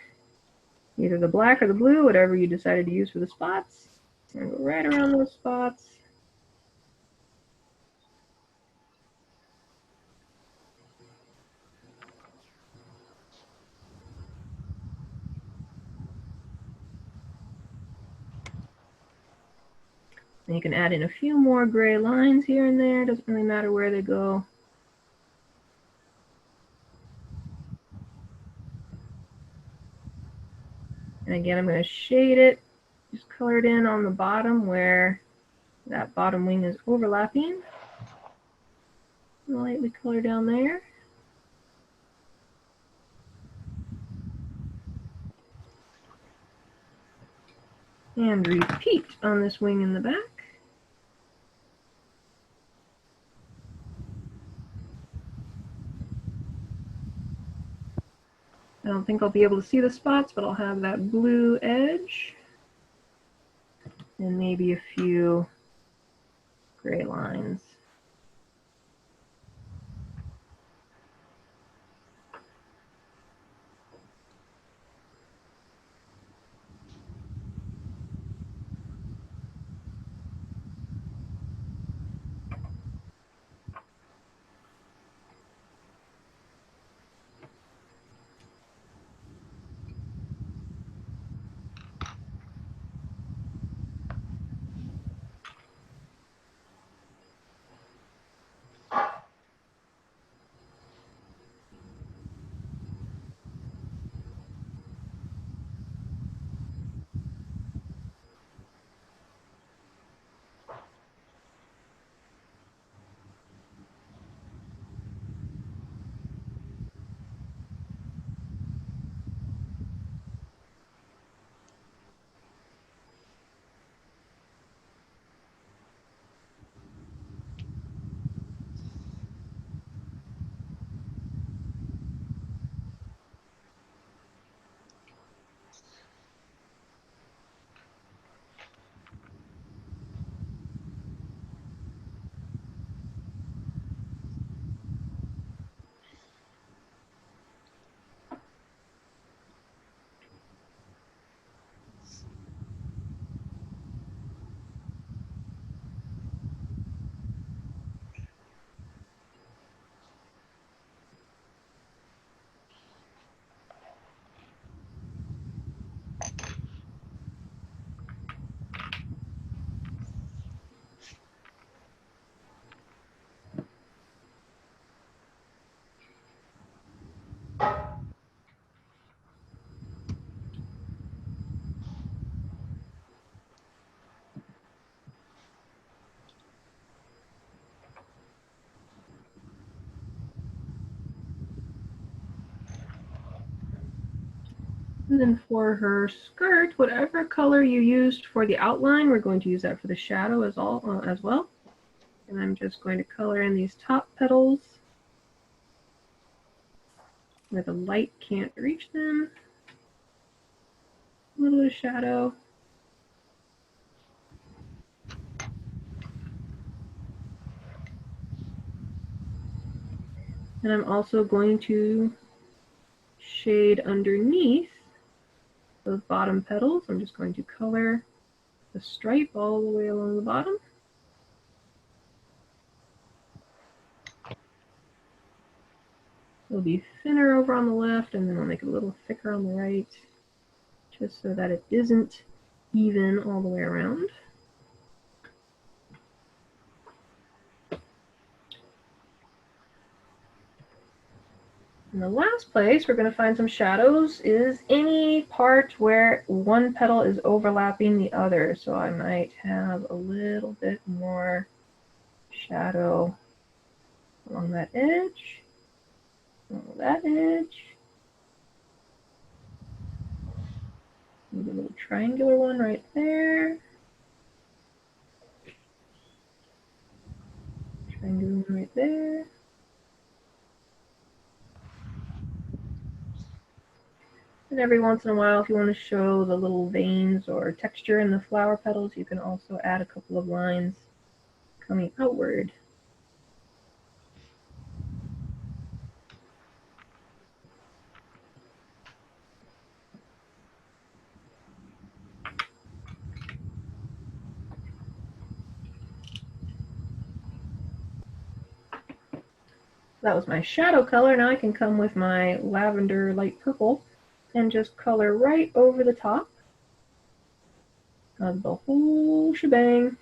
Speaker 1: either the black or the blue, whatever you decided to use for the spots. And go right around those spots. And you can add in a few more gray lines here and there. Doesn't really matter where they go. And again, I'm going to shade it, just color it in on the bottom where that bottom wing is overlapping. Lightly color down there. And repeat on this wing in the back. I don't think I'll be able to see the spots, but I'll have that blue edge and maybe a few gray lines. And then for her skirt, whatever color you used for the outline, we're going to use that for the shadow as well. And I'm just going to color in these top petals where the light can't reach them. A little bit of shadow. And I'm also going to shade underneath those bottom petals. I'm just going to color the stripe all the way along the bottom. It'll be thinner over on the left, and then I'll make it a little thicker on the right, just so that it isn't even all the way around. And the last place we're going to find some shadows is any part where one petal is overlapping the other. So I might have a little bit more shadow along that edge, along that edge. Maybe a little triangular one right there. Triangular one right there. And every once in a while, if you want to show the little veins or texture in the flower petals, you can also add a couple of lines coming outward. That was my shadow color. Now I can come with my lavender light purple and just color right over the top of the whole shebang.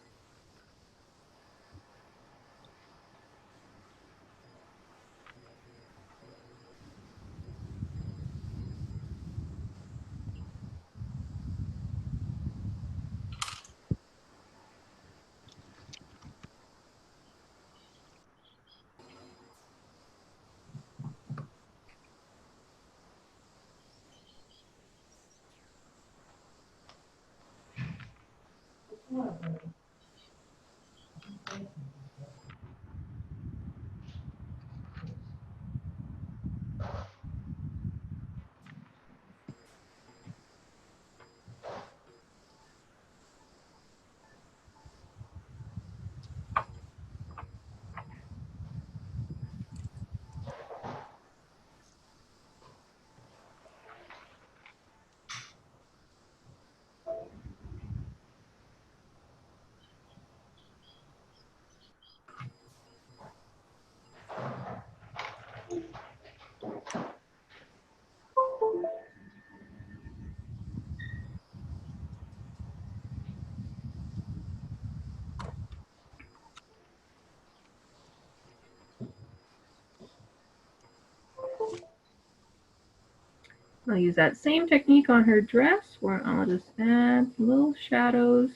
Speaker 1: I'll use that same technique on her dress where I'll just add little shadows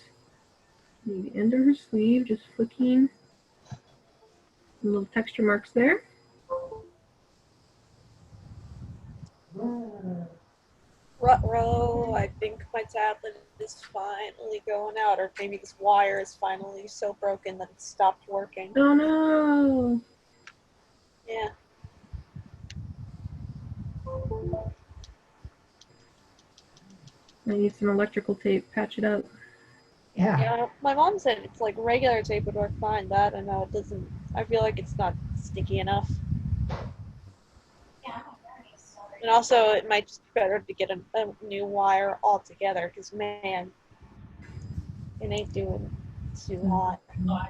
Speaker 1: near the end of her sleeve, just flicking little texture marks there.
Speaker 5: Ruh-roh, I think my tablet is finally going out, or maybe this wire is finally so broken that it stopped working.
Speaker 1: Oh no!
Speaker 5: Yeah.
Speaker 1: I need some electrical tape, patch it up.
Speaker 4: Yeah.
Speaker 5: Yeah, my mom said it's like regular tape would work fine. That I know it doesn't. I feel like it's not sticky enough.
Speaker 3: Yeah, I'm very sorry.
Speaker 5: And also, it might just be better to get a new wire altogether, because man, it ain't doing too hot.
Speaker 3: Oh, I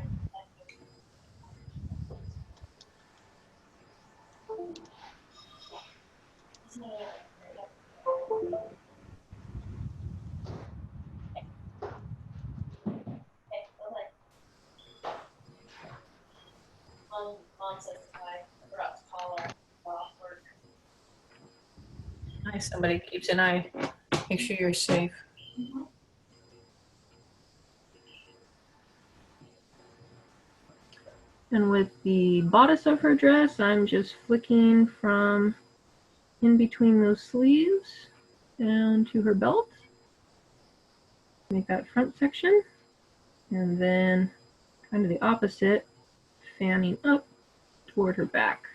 Speaker 3: isn't it okay, go ahead. Mom says I forgot to call her off work.
Speaker 2: Hi, somebody keeps an eye. Make sure you're safe.
Speaker 1: And with the bodice of her dress, I'm just flicking from in between those sleeves down to her belt. Make that front section. And then kind of the opposite, fanning up toward her back.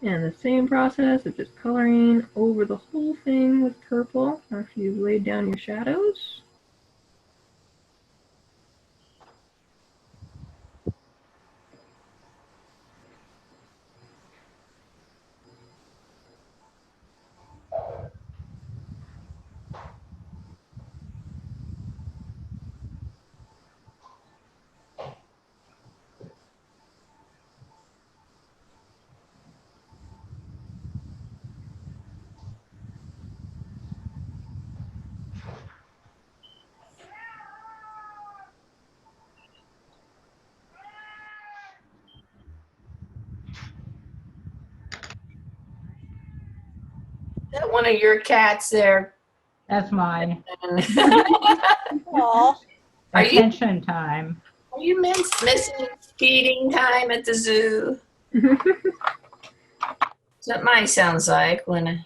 Speaker 1: And the same process of just coloring over the whole thing with purple after you've laid down your shadows.
Speaker 2: Is that one of your cats there?
Speaker 4: That's mine.
Speaker 5: Aw.
Speaker 2: Are you
Speaker 4: Attention time.
Speaker 2: missing feeding time at the zoo? That's what mine sounds like when.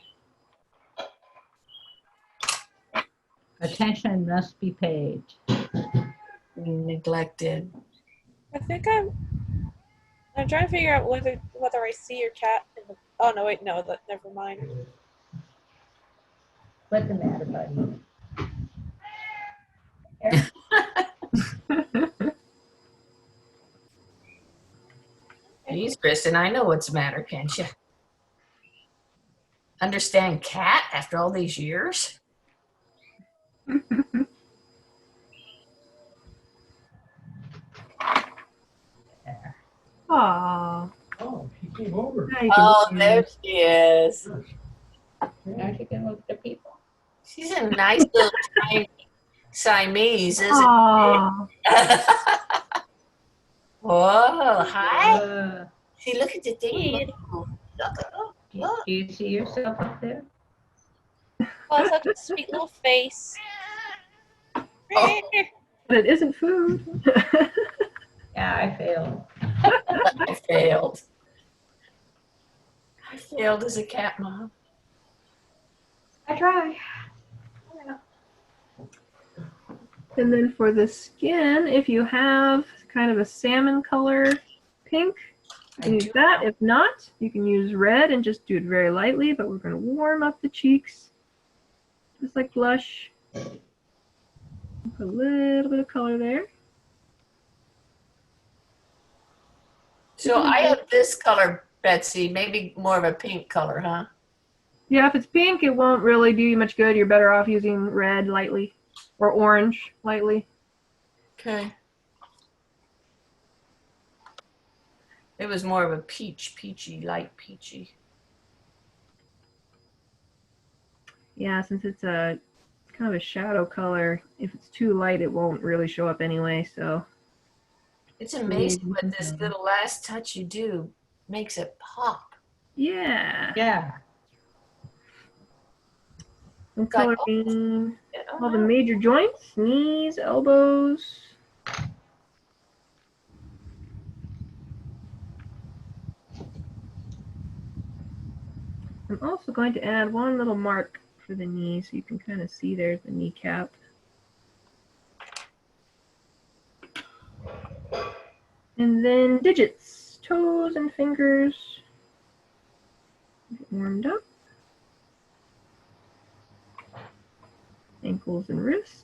Speaker 4: Attention must be paid.
Speaker 2: Neglected.
Speaker 5: I think I'm trying to figure out whether I see your cat in the. Oh no, wait, no, never mind.
Speaker 4: What's the matter, buddy?
Speaker 2: Geez, Kristen, I know what's the matter, can't you? Understand cat after all these years?
Speaker 1: Aww.
Speaker 6: Oh, she came over.
Speaker 1: Now you can
Speaker 2: Oh,
Speaker 1: see.
Speaker 2: there she is.
Speaker 4: Now she can look at the people.
Speaker 2: She's a nice little tiny Siamese, isn't
Speaker 1: Aww.
Speaker 2: she? Whoa, hi. See, look at the thing. Look,
Speaker 4: Do you see yourself up there?
Speaker 5: Oh, such a sweet little face.
Speaker 2: Oh.
Speaker 1: But it isn't food.
Speaker 4: Yeah, I failed.
Speaker 2: I failed. I failed as a cat mom.
Speaker 4: I try.
Speaker 1: And then for the skin, if you have kind of a salmon color pink, you can use that. If not, you can use red and just do it very lightly, but we're going to warm up the cheeks, just like blush. Put a little bit of color there.
Speaker 2: So I have this color, Betsy, maybe more of a pink color, huh?
Speaker 1: Yeah, if it's pink, it won't really do you much good. You're better off using red lightly or orange lightly.
Speaker 2: Okay. It was more of a peachy, light peachy.
Speaker 1: Yeah, since it's a kind of a shadow color, if it's too light, it won't really show up anyway, so.
Speaker 2: It's amazing what this little last touch you do makes it pop.
Speaker 1: Yeah.
Speaker 4: Yeah.
Speaker 1: I'm
Speaker 2: Got
Speaker 1: coloring all the major joints, knees, elbows. I'm also going to add one little mark for the knee so you can kind of see there's the kneecap. And then digits, toes and fingers. Get warmed up. Ankles and wrists.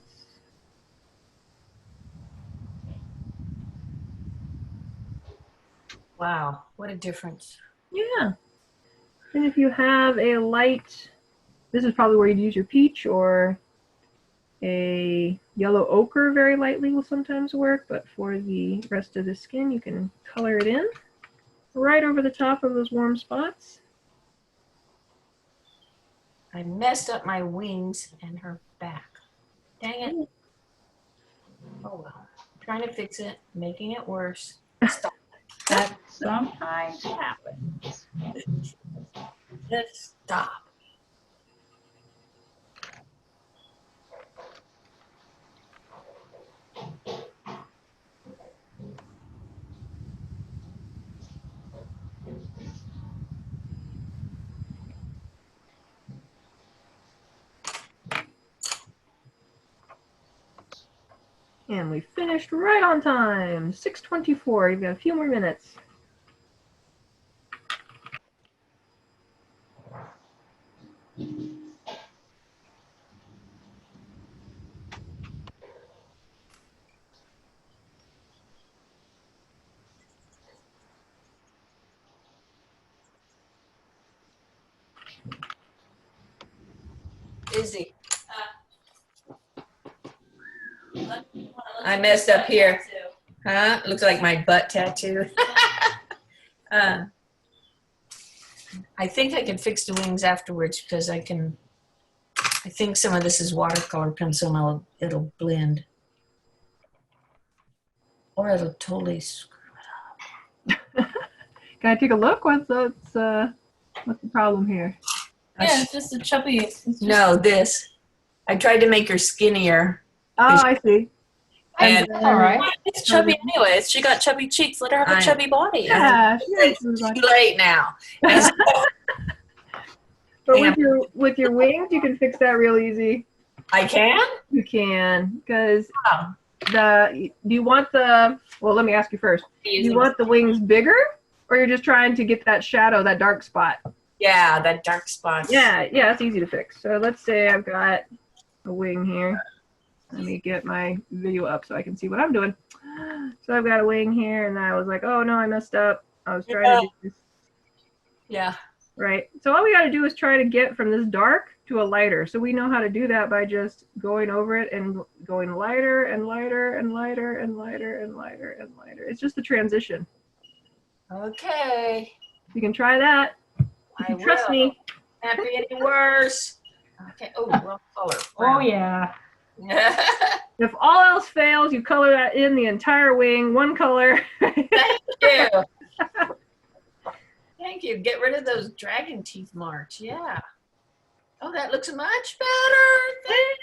Speaker 2: Wow, what a difference.
Speaker 1: Yeah. And if you have a light, this is probably where you'd use your peach, or a yellow ochre very lightly will sometimes work, but for the rest of the skin, you can color it in right over the top of those warm spots.
Speaker 2: I messed up my wings and her back. Dang it. Oh well. Trying to fix it, making it worse. Stop.
Speaker 4: That sometimes happens.
Speaker 2: Just stop.
Speaker 1: And we finished right on time. 6:24. You've got a few more minutes.
Speaker 2: Izzy. I messed up here. Huh? Looks like my butt tattoo. I think I can fix the wings afterwards because I think some of this is watercolor pencil and it'll blend. Or it'll totally screw it up.
Speaker 1: Can I take a look? What's the problem here?
Speaker 6: Yeah, it's just a chubby. It's just,
Speaker 2: No, this. I tried to make her skinnier.
Speaker 1: Oh, I see.
Speaker 2: And
Speaker 4: That's all right.
Speaker 6: it's chubby anyways. She got chubby cheeks. Let her have a chubby body.
Speaker 1: Yeah,
Speaker 2: it's too late now. And so
Speaker 1: but with your wings, you can fix that real easy.
Speaker 2: I can?
Speaker 1: You can, because
Speaker 2: Oh.
Speaker 1: do you want the? Well, let me ask you first. Do you want the wings bigger, or you're just trying to get that shadow, that dark spot?
Speaker 2: Yeah, that dark spot.
Speaker 1: Yeah, it's easy to fix. So let's say I've got a wing here. Let me get my video up so I can see what I'm doing. So I've got a wing here, and I was like, oh no, I messed up. I was trying to do this.
Speaker 2: Yeah.
Speaker 1: Right. So all we got to do is try to get from this dark to a lighter. So we know how to do that by just going over it and going lighter and lighter and lighter and lighter and lighter and lighter. It's just the transition.
Speaker 2: Okay.
Speaker 1: You can try that.
Speaker 2: I
Speaker 1: Trust
Speaker 2: will.
Speaker 1: me.
Speaker 2: Can't be any worse. Okay. Oh, wrong color.
Speaker 4: Oh, yeah.
Speaker 1: If all else fails, you color that in the entire wing, one color.
Speaker 2: Thank you. Thank you. Get rid of those dragon teeth marks. Yeah. Oh, that looks much better.
Speaker 1: I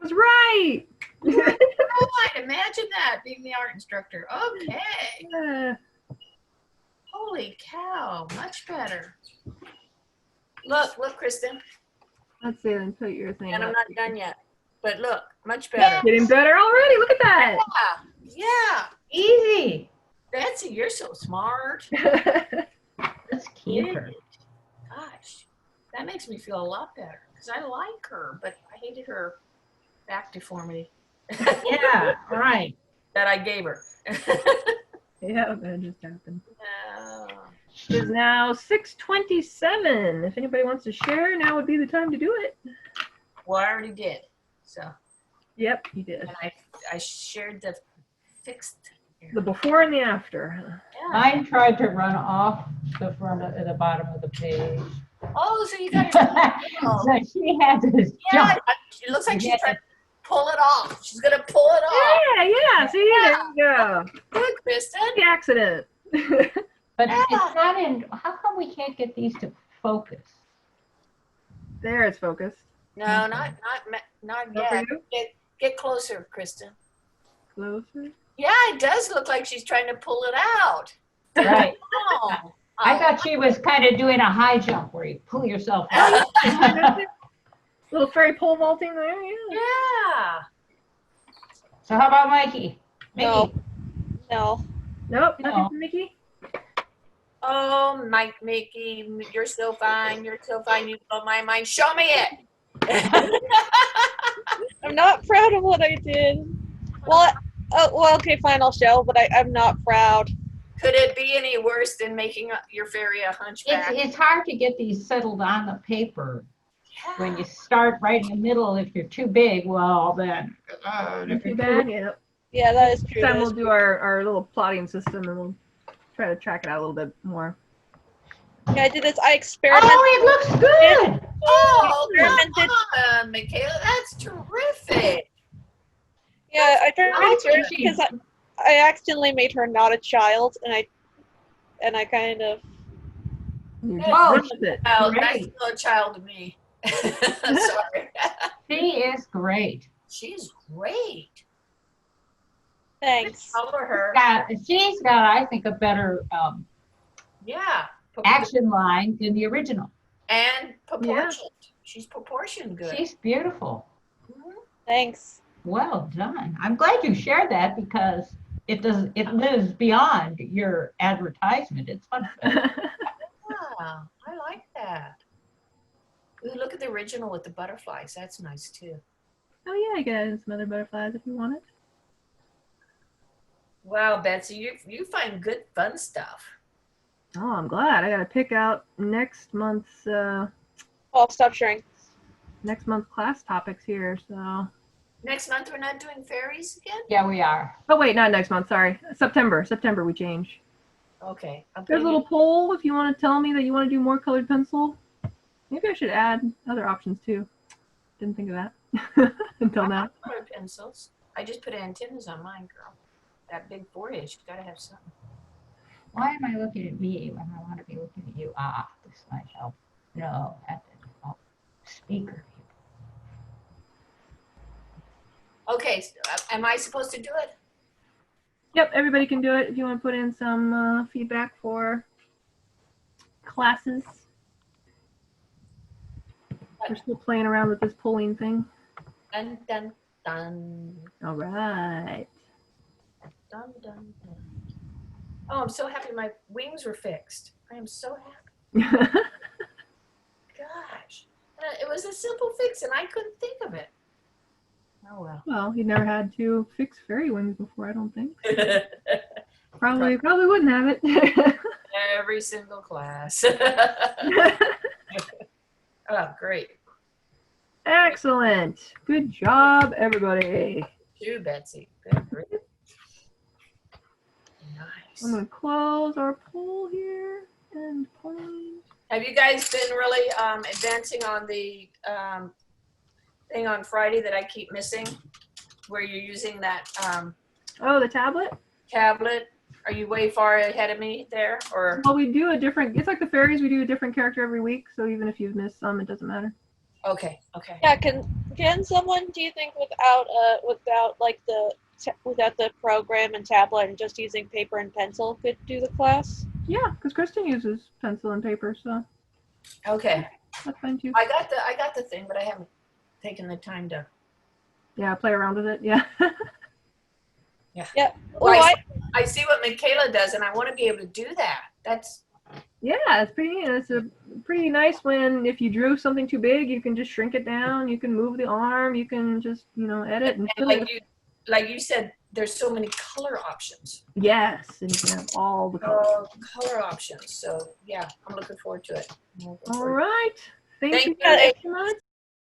Speaker 1: was right.
Speaker 2: Right. Imagine that being the art instructor. Okay.
Speaker 1: Uh,
Speaker 2: Holy cow. Much better. Look, Kristen.
Speaker 1: let's see, then put your thing
Speaker 2: And I'm
Speaker 1: up.
Speaker 2: not done yet. But look, much better.
Speaker 1: Getting better already. Look at that.
Speaker 2: Yeah.
Speaker 4: Easy.
Speaker 2: Betsy, you're so smart.
Speaker 4: Let's keep her.
Speaker 2: Gosh, that makes me feel a lot better because I like her, but I hated her back deformity.
Speaker 4: Yeah, right.
Speaker 2: That I gave her.
Speaker 1: Yeah, that just happened.
Speaker 2: No.
Speaker 1: It is now 6:27. If anybody wants to share, now would be the time to do it.
Speaker 2: Well, I already did. So,
Speaker 1: Yep, you did.
Speaker 2: and I shared the fixed.
Speaker 1: The before and the after.
Speaker 2: Yeah.
Speaker 4: Mine tried to run off the front at the bottom of the page.
Speaker 2: Oh, so you got
Speaker 4: So she had to
Speaker 2: yeah,
Speaker 4: jump.
Speaker 2: it looks like she's trying to pull it off. She's going to pull it off.
Speaker 1: Yeah. See, there you go.
Speaker 2: Good, Kristen.
Speaker 1: The accident.
Speaker 4: But it's not in. How come we can't get these to focus?
Speaker 1: There, it's focused.
Speaker 2: No, not
Speaker 1: Not for
Speaker 2: yet.
Speaker 1: you?
Speaker 2: Get closer, Kristen.
Speaker 1: Closer.
Speaker 2: Yeah, it does look like she's trying to pull it out.
Speaker 4: Right.
Speaker 2: Oh.
Speaker 4: I thought she was kind of doing a high jump where you pull yourself out.
Speaker 1: Little fairy pole vaulting there. Yeah.
Speaker 2: Yeah.
Speaker 4: So how about Mikey?
Speaker 5: No. No.
Speaker 1: Nope.
Speaker 4: No.
Speaker 1: Nothing for Mickey.
Speaker 2: Oh, Mickey, you're so fine. You're so fine. You blow my mind. Show me it.
Speaker 5: I'm not proud of what I did. Well, okay, fine, I'll show, but I'm not proud.
Speaker 2: Could it be any worse than making your fairy a hunchback?
Speaker 4: It's hard to get these settled on the paper.
Speaker 2: Yeah.
Speaker 4: When you start right in the middle, if you're too big, well then. If
Speaker 1: Too
Speaker 4: you're
Speaker 1: bad. Yeah.
Speaker 5: Yeah, that is true.
Speaker 1: Next time
Speaker 5: that
Speaker 1: we'll
Speaker 5: is
Speaker 1: do our little plotting system and we'll try to track it out a little bit more.
Speaker 5: true. Yeah, I did this. I experimented.
Speaker 4: Oh, it looks good.
Speaker 2: Oh,
Speaker 5: Experimented.
Speaker 2: come on, Michaela. That's terrific.
Speaker 5: Yeah, I tried
Speaker 4: I
Speaker 5: to
Speaker 4: think
Speaker 5: because I accidentally made her not a child, and I kind of
Speaker 1: You just
Speaker 4: Oh,
Speaker 1: run with it.
Speaker 2: That's
Speaker 4: Great.
Speaker 2: still a child to me. Sorry.
Speaker 4: She is great.
Speaker 2: She's great.
Speaker 5: Thanks.
Speaker 2: Color her.
Speaker 4: She's got, I think, a better
Speaker 2: Yeah.
Speaker 4: action line than the original.
Speaker 2: And proportioned. She's proportioned good.
Speaker 4: She's beautiful.
Speaker 2: Mhm.
Speaker 5: Thanks.
Speaker 4: Well done. I'm glad you shared that because it lives beyond your advertisement. It's fun.
Speaker 2: Yeah, I like that. Ooh, look at the original with the butterflies. That's nice too.
Speaker 1: Oh yeah, I got some other butterflies if you want it.
Speaker 2: Wow, Betsy, you find good fun stuff.
Speaker 1: Oh, I'm glad. I gotta pick out next month's
Speaker 5: Stop sharing.
Speaker 1: class topics here. So.
Speaker 2: Next month we're not doing fairies again?
Speaker 4: Yeah, we are.
Speaker 1: Oh wait, not next month. Sorry, September. September we change.
Speaker 2: Okay.
Speaker 1: There's a little poll if you want to tell me that you want to do more colored pencil. Maybe I should add other options too. Didn't think of that until now.
Speaker 2: Colored pencils. I just put antennas on mine, girl. That big forehead, you gotta have something.
Speaker 4: Why am I looking at me when I want to be looking at you? Ah, this might help. No, that didn't help. Speaker.
Speaker 2: Okay, so, am I supposed to do it?
Speaker 1: Yep, everybody can do it if you want to put in some feedback for classes. We're still playing around with this polling thing.
Speaker 2: Dun, dun, dun.
Speaker 1: All right.
Speaker 2: Dun, dun, dun. Oh, I'm so happy my wings were fixed. I am so happy. Gosh. It was a simple fix and I couldn't think of it. Oh, well.
Speaker 1: Well, you never had to fix fairy wings before, I don't think. Probably wouldn't have it.
Speaker 2: Every single class. Oh, great.
Speaker 1: Excellent. Good job, everybody.
Speaker 2: You, Betsy. Good. Great.
Speaker 1: I'm
Speaker 2: Nice.
Speaker 1: going to close our poll here and point.
Speaker 2: Have you guys been really advancing on the thing on Friday that I keep missing, where you're using that
Speaker 1: Oh, the tablet?
Speaker 2: tablet? Are you way far ahead of me there, or?
Speaker 1: Well, we do a different, it's like the fairies, we do a different character every week, so even if you've missed some, it doesn't matter.
Speaker 2: Okay. Okay.
Speaker 5: Yeah, can someone, do you think, without the program and tablet and just using paper and pencil could do the class?
Speaker 1: Yeah, because Kristen uses pencil and paper, so
Speaker 2: Okay.
Speaker 1: that's fine too.
Speaker 2: I got the thing, but I haven't taken the time to.
Speaker 1: Yeah, play around with it, yeah.
Speaker 5: Yeah.
Speaker 2: Well,
Speaker 5: Oh,
Speaker 2: I see what Michaela does, and I want to be able to do that. That's
Speaker 1: Yeah, it's a pretty nice when if you drew something too big, you can just shrink it down, you can move the arm, you can just, edit and fill it.
Speaker 2: like you said, there's so many color options.
Speaker 1: Yes, and you can have all the colors.
Speaker 2: Oh, color options. So yeah, I'm looking forward to it.
Speaker 1: All right. Thank
Speaker 2: Thank
Speaker 1: you
Speaker 2: you.
Speaker 1: so much.